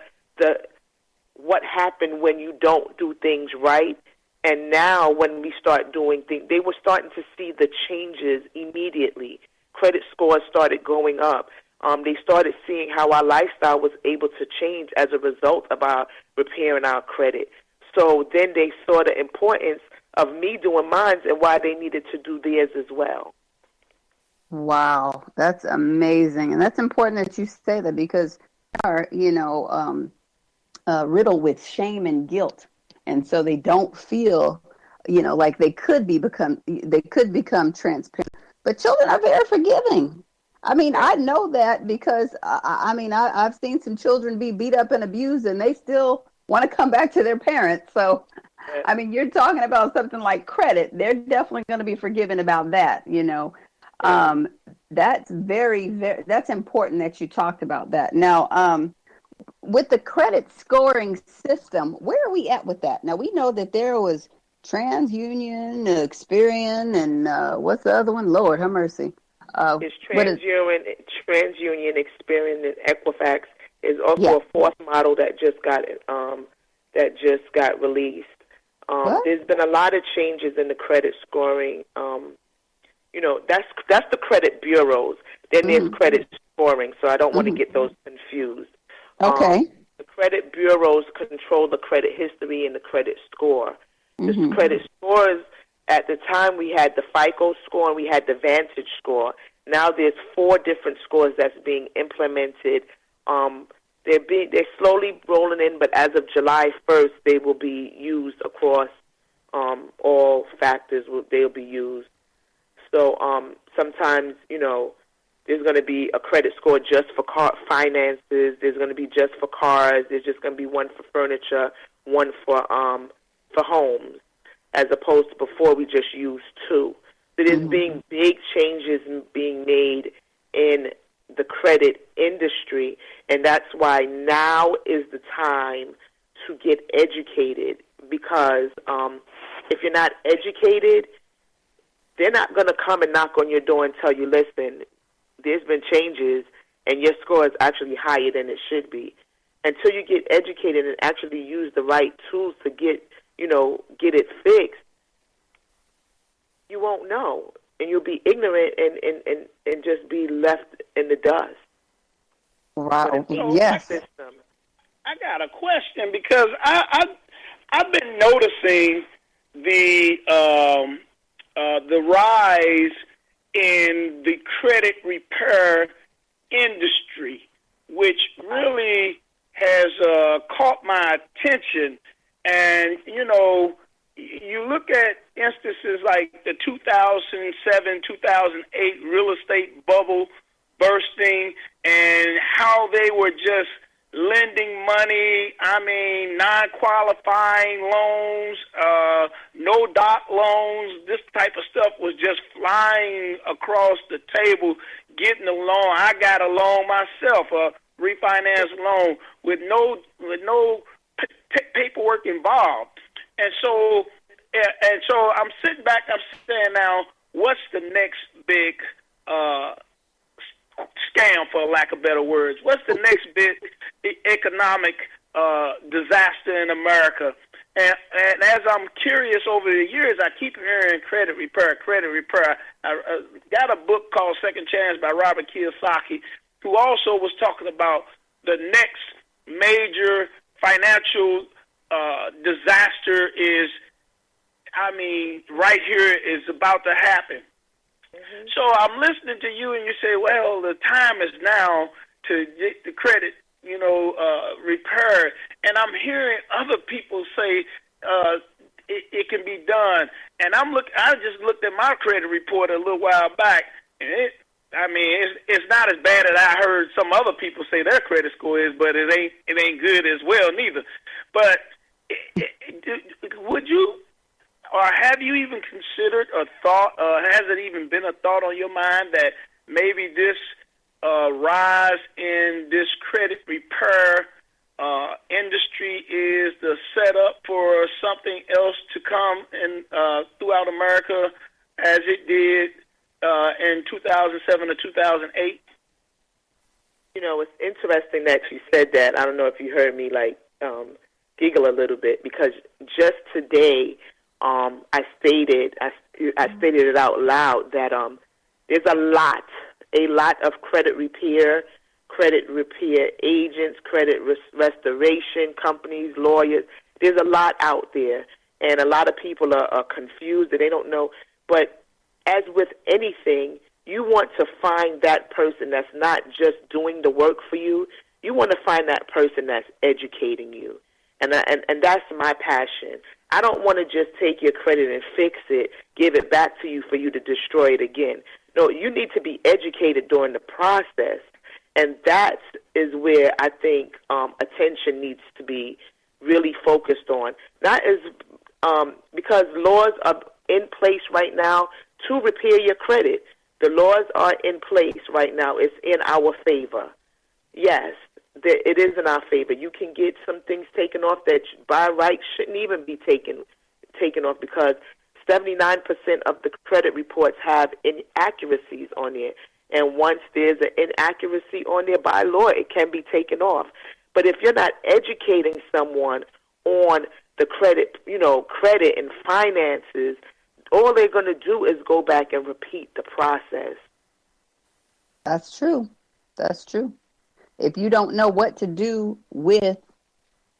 S6: what happened when you don't do things right. And now when we start doing things, they were starting to see the changes immediately. Credit scores started going up. They started seeing how our lifestyle was able to change as a result of our repairing our credit. So then they saw the importance of me doing mine and why they needed to do theirs as well.
S2: Wow, that's amazing. And that's important that you say that, because they are, riddled with shame and guilt. And so they don't feel, like they could become transparent. But children are very forgiving. I mean, I know that because, I've seen some children be beat up and abused, and they still want to come back to their parents. So, you're talking about something like credit. They're definitely going to be forgiving about that, That's very, very, that's important that you talked about that. Now, with the credit scoring system, where are we at with that? Now, we know that there was TransUnion, Experian, and what's the other one? Lord, have mercy.
S6: It's TransUnion, Experian, and Equifax. Is also a fourth model that just got released. There's been a lot of changes in the credit scoring. That's the credit bureaus. Then there's credit scoring, so I don't want to get those confused.
S2: Okay.
S6: The credit bureaus control the credit history and the credit score. The credit scores, at the time we had the FICO score and we had the Vantage score. Now there's 4 different scores that's being implemented. They're slowly rolling in, but as of July 1st, they will be used across all factors. They'll be used. So sometimes, there's going to be a credit score just for car finances. There's going to be just for cars. There's just going to be one for furniture, one for homes, as opposed to before we just used 2. So there's being big changes being made in the credit industry, and that's why now is the time to get educated, because if you're not educated, they're not going to come and knock on your door and tell you, listen, there's been changes and your score is actually higher than it should be. Until you get educated and actually use the right tools to get it fixed, you won't know. And you'll be ignorant and just be left in the dust.
S2: Wow.
S3: So
S2: yes.
S3: I got a question, because I've been noticing the rise in the credit repair industry, which really has caught my attention. And, you know, you look at instances like the 2007, 2008 real estate bubble bursting and how they were just lending money, non-qualifying loans, no doc loans, this type of stuff was just flying across the table, getting a loan. I got a loan myself, a refinance loan with no paperwork involved. And so I'm sitting back, I'm saying now, what's the next big scam, for lack of better words? What's the next big economic disaster in America? And as I'm curious over the years, I keep hearing credit repair. I got a book called Second Chance by Robert Kiyosaki, who also was talking about the next major financial disaster is, right here is about to happen. Mm-hmm. So I'm listening to you, and you say, well, the time is now to get the credit, repair. And I'm hearing other people say it can be done. And I just looked at my credit report a little while back, and it's not as bad as I heard some other people say their credit score is, but it ain't good as well neither. But would you, or have you even considered or thought, has it even been a thought on your mind that maybe this rise in this credit repair industry is the setup for something else to come in throughout America as it did in 2007 or 2008?
S6: It's interesting that you said that. I don't know if you heard me giggle a little bit, because just today I stated it out loud that there's a lot of credit repair agents, credit restoration companies, lawyers. There's a lot out there, and a lot of people are confused and they don't know. But as with anything, you want to find that person that's not just doing the work for you. You want to find that person that's educating you. And that's my passion. I don't want to just take your credit and fix it, give it back to you for you to destroy it again. No, you need to be educated during the process. And that is where I think attention needs to be really focused on. Not as because laws are in place right now to repair your credit. The laws are in place right now. It's in our favor. Yes, it is in our favor. You can get some things taken off that by right shouldn't even be taken off, because 79% of the credit reports have inaccuracies on there. And once there's an inaccuracy on there by law, it can be taken off. But if you're not educating someone on the credit and finances, all they're going to do is go back and repeat the process.
S7: That's true. If you don't know what to do with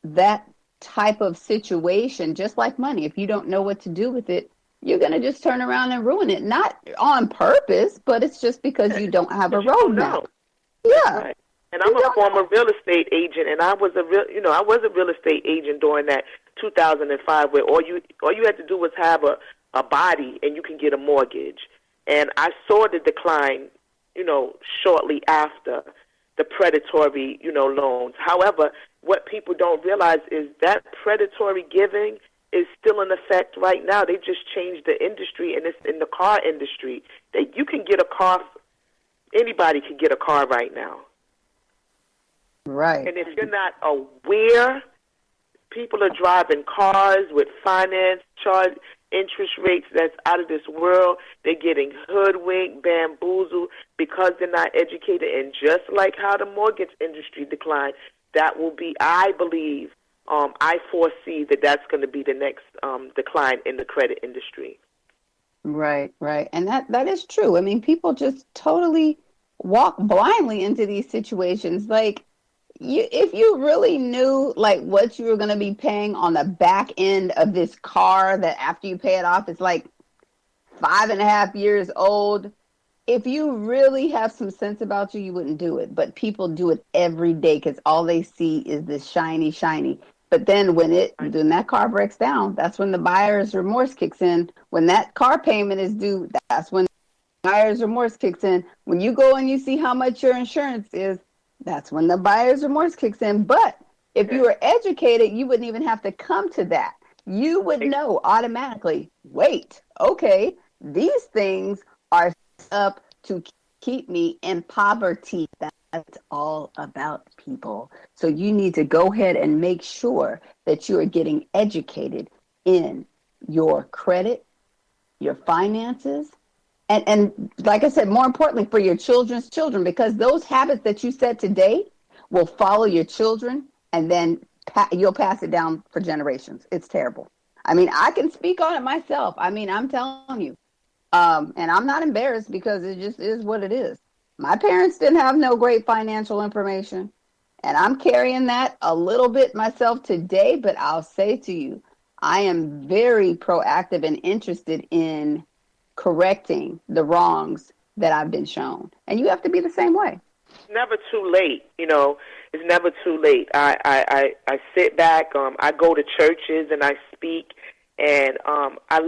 S7: that type of situation, just like money, if you don't know what to do with it, you're going to just turn around and ruin it. Not on purpose, but it's just because you don't have a roadmap. Yeah.
S6: Right. And I'm a former real estate agent, and I was a real estate agent during that 2005, where all you had to do was have a body and you can get a mortgage. And I saw the decline, shortly after the predatory, loans. However, what people don't realize is that predatory giving is still in effect right now. They just changed the industry, and it's in the car industry. You can get a car. Anybody can get a car right now.
S7: Right.
S6: And if you're not aware, people are driving cars with finance charge interest rates that's out of this world. They're getting hoodwinked, bamboozled, because they're not educated. And just like how the mortgage industry declined, that will be, I believe, I foresee that's going to be the next decline in the credit industry.
S7: Right. And that is true. I mean, people just totally walk blindly into these situations. Like, if you really knew what you were going to be paying on the back end of this car, that after you pay it off, it's 5.5 years old, if you really have some sense about you, you wouldn't do it. But people do it every day because all they see is this shiny. But then when that car breaks down, that's when the buyer's remorse kicks in. When that car payment is due, that's when buyer's remorse kicks in. When you go and you see how much your insurance is, that's when the buyer's remorse kicks in. But if you were educated, you wouldn't even have to come to that. You would know automatically, wait, okay, these things are up to keep me in poverty. That's all about people. So you need to go ahead and make sure that you are getting educated in your credit, your finances, and like I said, more importantly, for your children's children, because those habits that you set today will follow your children, and then you'll pass it down for generations. It's terrible. I mean, I can speak on it myself. I mean, I'm telling you. And I'm not embarrassed because it just is what it is. My parents didn't have no great financial information, and I'm carrying that a little bit myself today, but I'll say to you, I am very proactive and interested in correcting the wrongs that I've been shown. And you have to be the same way.
S6: It's never too late, it's never too late. I sit back, I go to churches and I speak, and I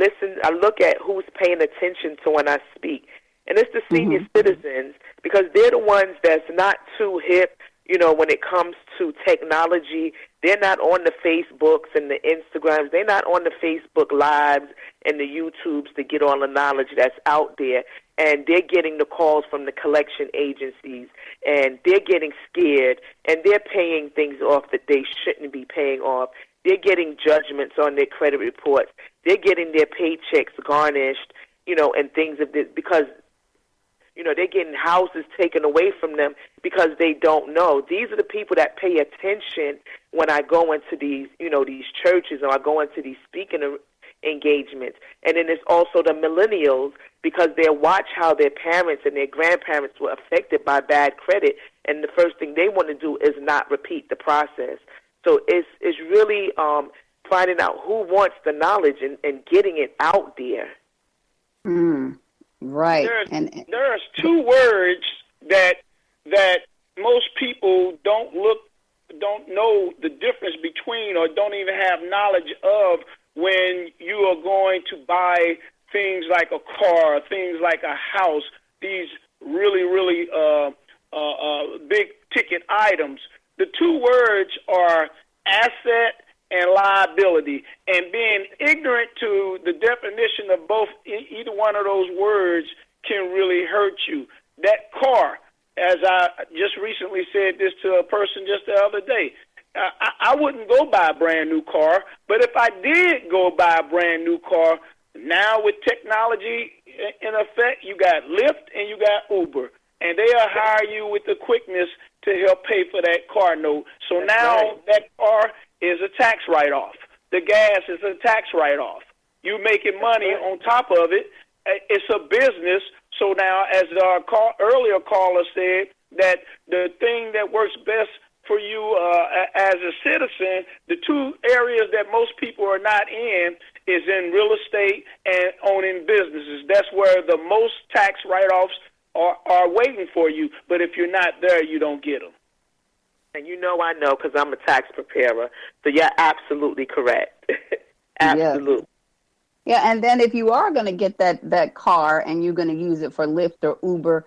S6: look at who's paying attention to when I speak. And it's the senior citizens, because they're the ones that's not too hip, when it comes to technology. They're not on the Facebooks and the Instagrams. They're not on the Facebook Lives and the YouTubes to get all the knowledge that's out there. And they're getting the calls from the collection agencies, and they're getting scared, and they're paying things off that they shouldn't be paying off. They're getting judgments on their credit reports. They're getting their paychecks garnished, and things of this, because they're getting houses taken away from them because they don't know. These are the people that pay attention when I go into these, these churches, or I go into these speaking engagements. And then there's also the millennials, because they watch how their parents and their grandparents were affected by bad credit, and the first thing they want to do is not repeat the process. So it's really finding out who wants the knowledge and getting it out there.
S7: Right.
S3: There's two words that most people don't know the difference between, or don't even have knowledge of, when you are going to buy things like a car, things like a house, these really big ticket items. The two words are asset and liability, and being ignorant to the definition of both, either one of those words, can really hurt you. That car, as I just recently said this to a person just the other day, I wouldn't go buy a brand new car, but if I did go buy a brand new car, now with technology in effect, you got Lyft and you got Uber, and they'll hire you with the quickness to help pay for that car note. So now that car is a tax write-off. The gas is a tax write-off. You're making money on top of it. It's a business. So now, as our earlier caller said, that the thing that works best for you as a citizen, the two areas that most people are not in is in real estate and owning businesses. That's where the most tax write-offs are waiting for you. But if you're not there, you don't get them.
S6: And I know, because I'm a tax preparer. So you're absolutely correct. Absolutely.
S7: Yeah, and then if you are going to get that car and you're going to use it for Lyft or Uber,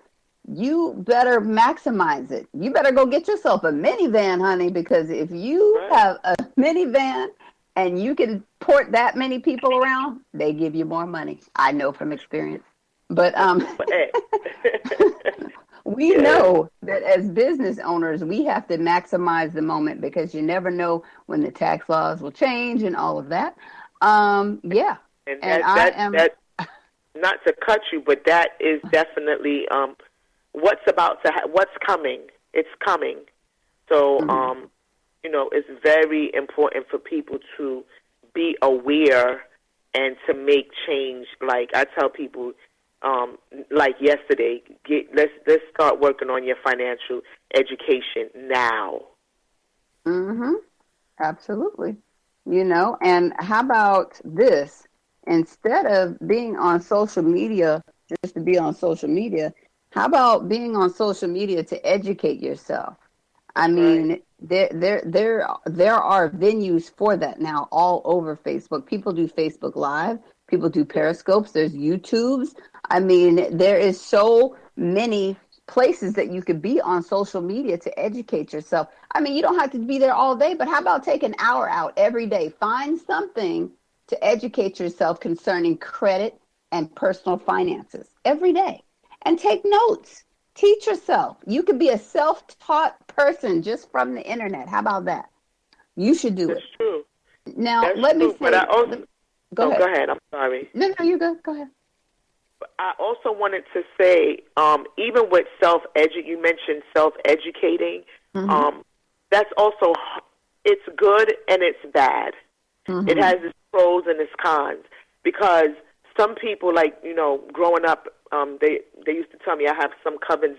S7: you better maximize it. You better go get yourself a minivan, honey, because if you have a minivan and you can port that many people around, they give you more money. I know from experience. But we know that as business owners, we have to maximize the moment, because you never know when the tax laws will change and all of that. And
S6: that not to cut you, but that is definitely what's coming. It's coming. So, it's very important for people to be aware and to make change. Like I tell people, like yesterday, let's start working on your financial education now.
S7: Absolutely. And how about this? Instead of being on social media just to be on social media. How about being on social media to educate yourself? I mean, there are venues for that now all over Facebook. People do Facebook Live. People do Periscopes. There's YouTubes. I mean, there is so many places that you could be on social media to educate yourself. I mean, you don't have to be there all day, but how about take an hour out every day? Find something to educate yourself concerning credit and personal finances every day. And take notes. Teach yourself. You could be a self-taught person just from the internet. How about that? You should do it.
S6: That's true.
S7: Now,
S6: That's
S7: let me
S6: true,
S7: say.
S6: But I also,
S7: go ahead.
S6: Go ahead. I'm sorry.
S7: No, you go. Go ahead.
S6: I also wanted to say, even with you mentioned self-educating.
S7: Mm-hmm.
S6: That's also, it's good and it's bad.
S7: Mm-hmm.
S6: It has its pros and its cons, because some people, like, growing up, they used to tell me I have some cousins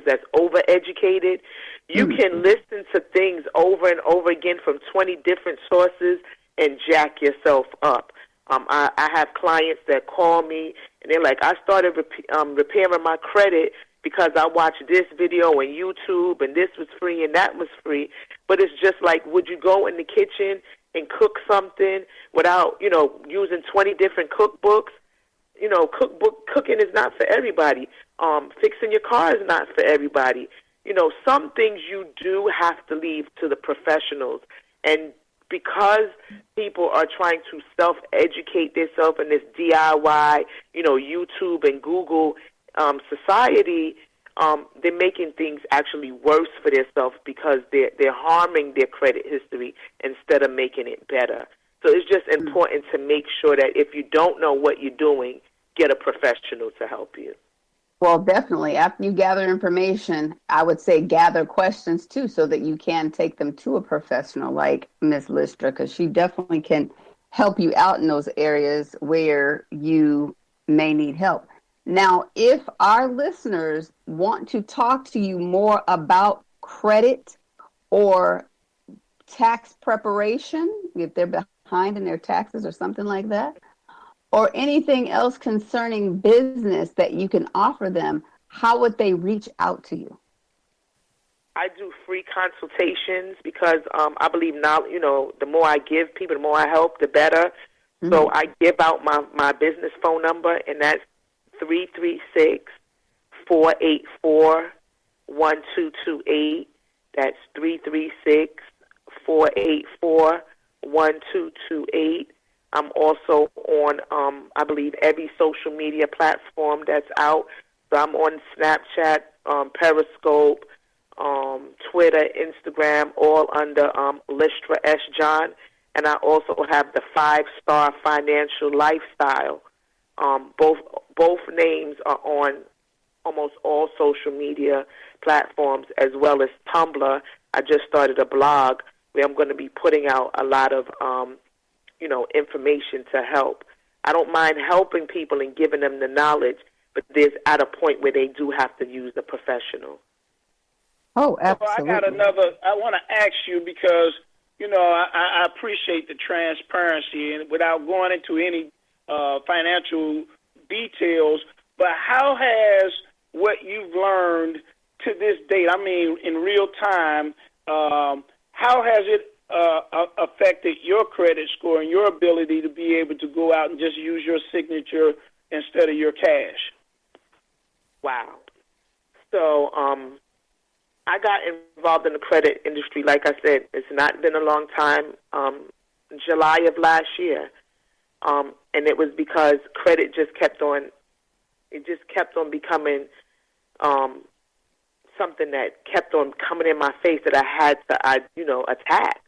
S6: that's overeducated. You can listen to things over and over again from 20 different sources and jack yourself up. I have clients that call me, and they're like, I started repairing my credit because I watched this video on YouTube, and this was free and that was free. But it's just like, would you go in the kitchen and cook something without, using 20 different cookbooks? Cooking is not for everybody. Fixing your car is not for everybody. Some things you do have to leave to the professionals. And because people are trying to self-educate themselves in this DIY, YouTube and Google society, they're making things actually worse for themselves, because they're harming their credit history instead of making it better. So it's just important to make sure that if you don't know what you're doing, get a professional to help you.
S7: Well, definitely. After you gather information, I would say gather questions too, so that you can take them to a professional like Ms. Lystra, because she definitely can help you out in those areas where you may need help. Now, if our listeners want to talk to you more about credit or tax preparation, if they're behind in their taxes or something like that, or anything else concerning business that you can offer them, how would they reach out to you?
S6: I do free consultations because I believe now, the more I give people, the more I help, the better. Mm-hmm. So I give out my business phone number, and that's 336-484-1228. That's 336-484-1228. I'm also on, I believe, every social media platform that's out. So I'm on Snapchat, Periscope, Twitter, Instagram, all under Lystra S. John. And I also have the 5-Star Financial Lifestyle. Both names are on almost all social media platforms, as well as Tumblr. I just started a blog where I'm going to be putting out a lot of information to help. I don't mind helping people and giving them the knowledge, but there's at a point where they do have to use a professional.
S7: Oh, absolutely.
S3: I want to ask you, because, I appreciate the transparency, and without going into any financial details, but how has what you've learned to this date, I mean, in real time, how has it affected your credit score and your ability to be able to go out and just use your signature instead of your cash?
S6: Wow. So I got involved in the credit industry, like I said. It's not been a long time, July of last year. And it was because credit just kept on becoming something that kept on coming in my face that I had to, attack.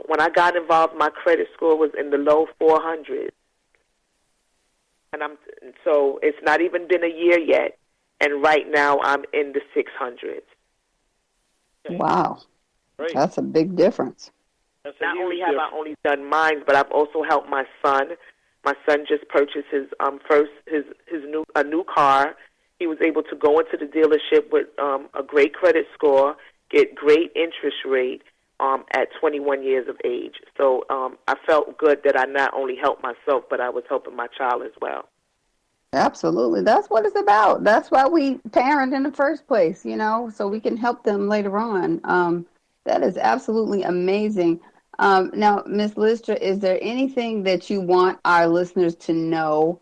S6: When I got involved, my credit score was in the low 400s. So it's not even been a year yet, and right now I'm in the 600s.
S7: Wow.
S3: Great.
S7: That's a big difference.
S6: Not only have I only done mine, but I've also helped my son. My son just purchased his new car. He was able to go into the dealership with a great credit score, get great interest rate at 21 years of age. So I felt good that I not only helped myself, but I was helping my child as well.
S7: Absolutely. That's what it's about. That's why we parent in the first place, so we can help them later on. That is absolutely amazing. Now, Ms. Lystra, is there anything that you want our listeners to know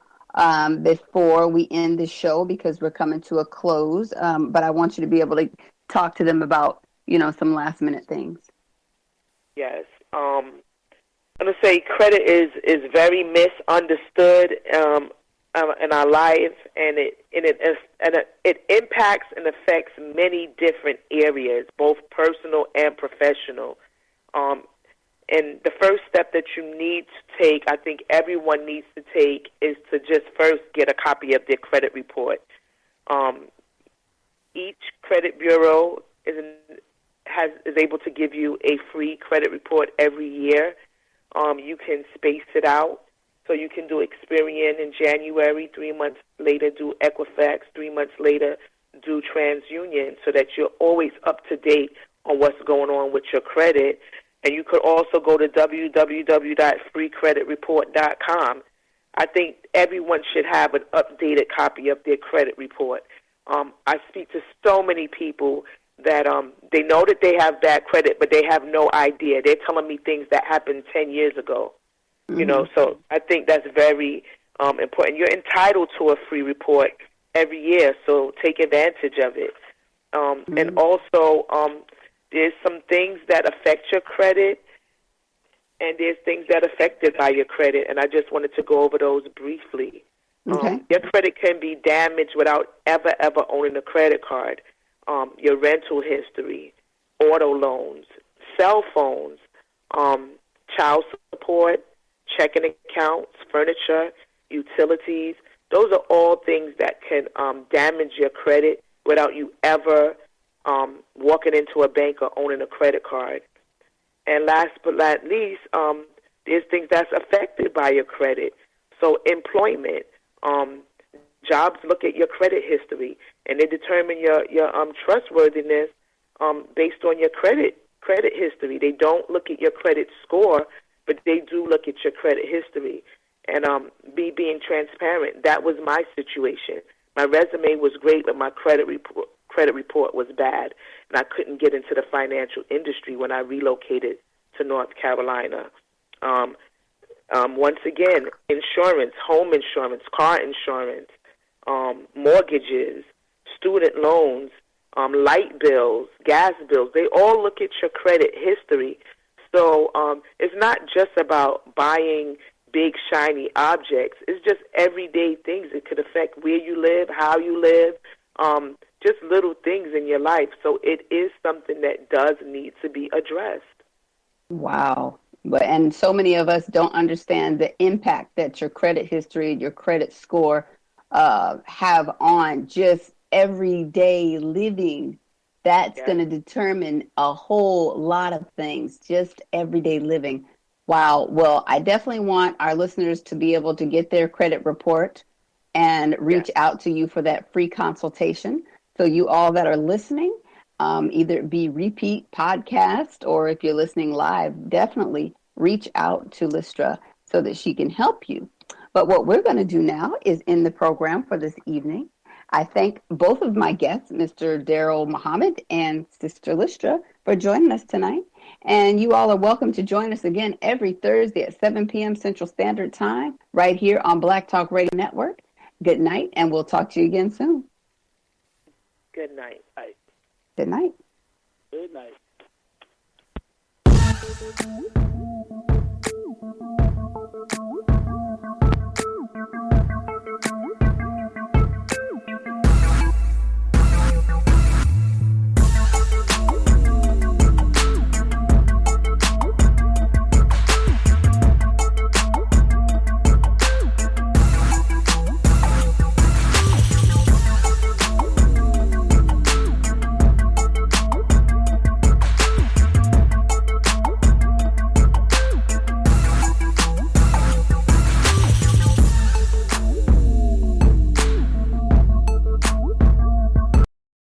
S7: before we end the show? Because we're coming to a close, but I want you to be able to talk to them about, some last-minute things.
S6: Yes. I'm going to say credit is very misunderstood in our life, and it impacts and affects many different areas, both personal and professional. And the first step that you need to take, I think everyone needs to take, is to just first get a copy of their credit report. Each credit bureau is able to give you a free credit report every year. You can space it out. So you can do Experian in January, 3 months later do Equifax, 3 months later do TransUnion, so that you're always up to date on what's going on with your credit. And you could also go to www.freecreditreport.com. I think everyone should have an updated copy of their credit report. I speak to so many people that they know that they have bad credit, but they have no idea. They're telling me things that happened 10 years ago. So I think that's very important. You're entitled to a free report every year, so take advantage of it. And also, there's some things that affect your credit, and there's things that are affected by your credit, and I just wanted to go over those briefly.
S7: Okay.
S6: Your credit can be damaged without ever owning a credit card. Your rental history, auto loans, cell phones, child support, checking accounts, furniture, utilities. Those are all things that can damage your credit without you ever walking into a bank or owning a credit card. And last but not least, there's things that's affected by your credit. So employment, jobs look at your credit history, and they determine your trustworthiness based on your credit history. They don't look at your credit score, but they do look at your credit history. And being transparent, that was my situation. My resume was great, but my credit report was bad, and I couldn't get into the financial industry when I relocated to North Carolina. Once again, insurance, home insurance, car insurance, mortgages, student loans, light bills, gas bills, they all look at your credit history. So it's not just about buying big, shiny objects. It's just everyday things. It could affect where you live, how you live, just little things in your life. So it is something that does need to be addressed.
S7: Wow. And so many of us don't understand the impact that your credit history, your credit score have on just everyday living. That's going to determine a whole lot of things, just everyday living. Wow. Well, I definitely want our listeners to be able to get their credit report and reach out to you for that free consultation. So you all that are listening, either it be repeat podcast or if you're listening live, definitely reach out to Lystra so that she can help you. But what we're going to do now is end the program for this evening. I thank both of my guests, Mr. Darrell Muhammad and Sister Lystra, for joining us tonight. And you all are welcome to join us again every Thursday at 7 p.m. Central Standard Time, right here on Black Talk Radio Network. Good night, and we'll talk to you again soon.
S6: Good night. Bye.
S7: Good night.
S5: Good night.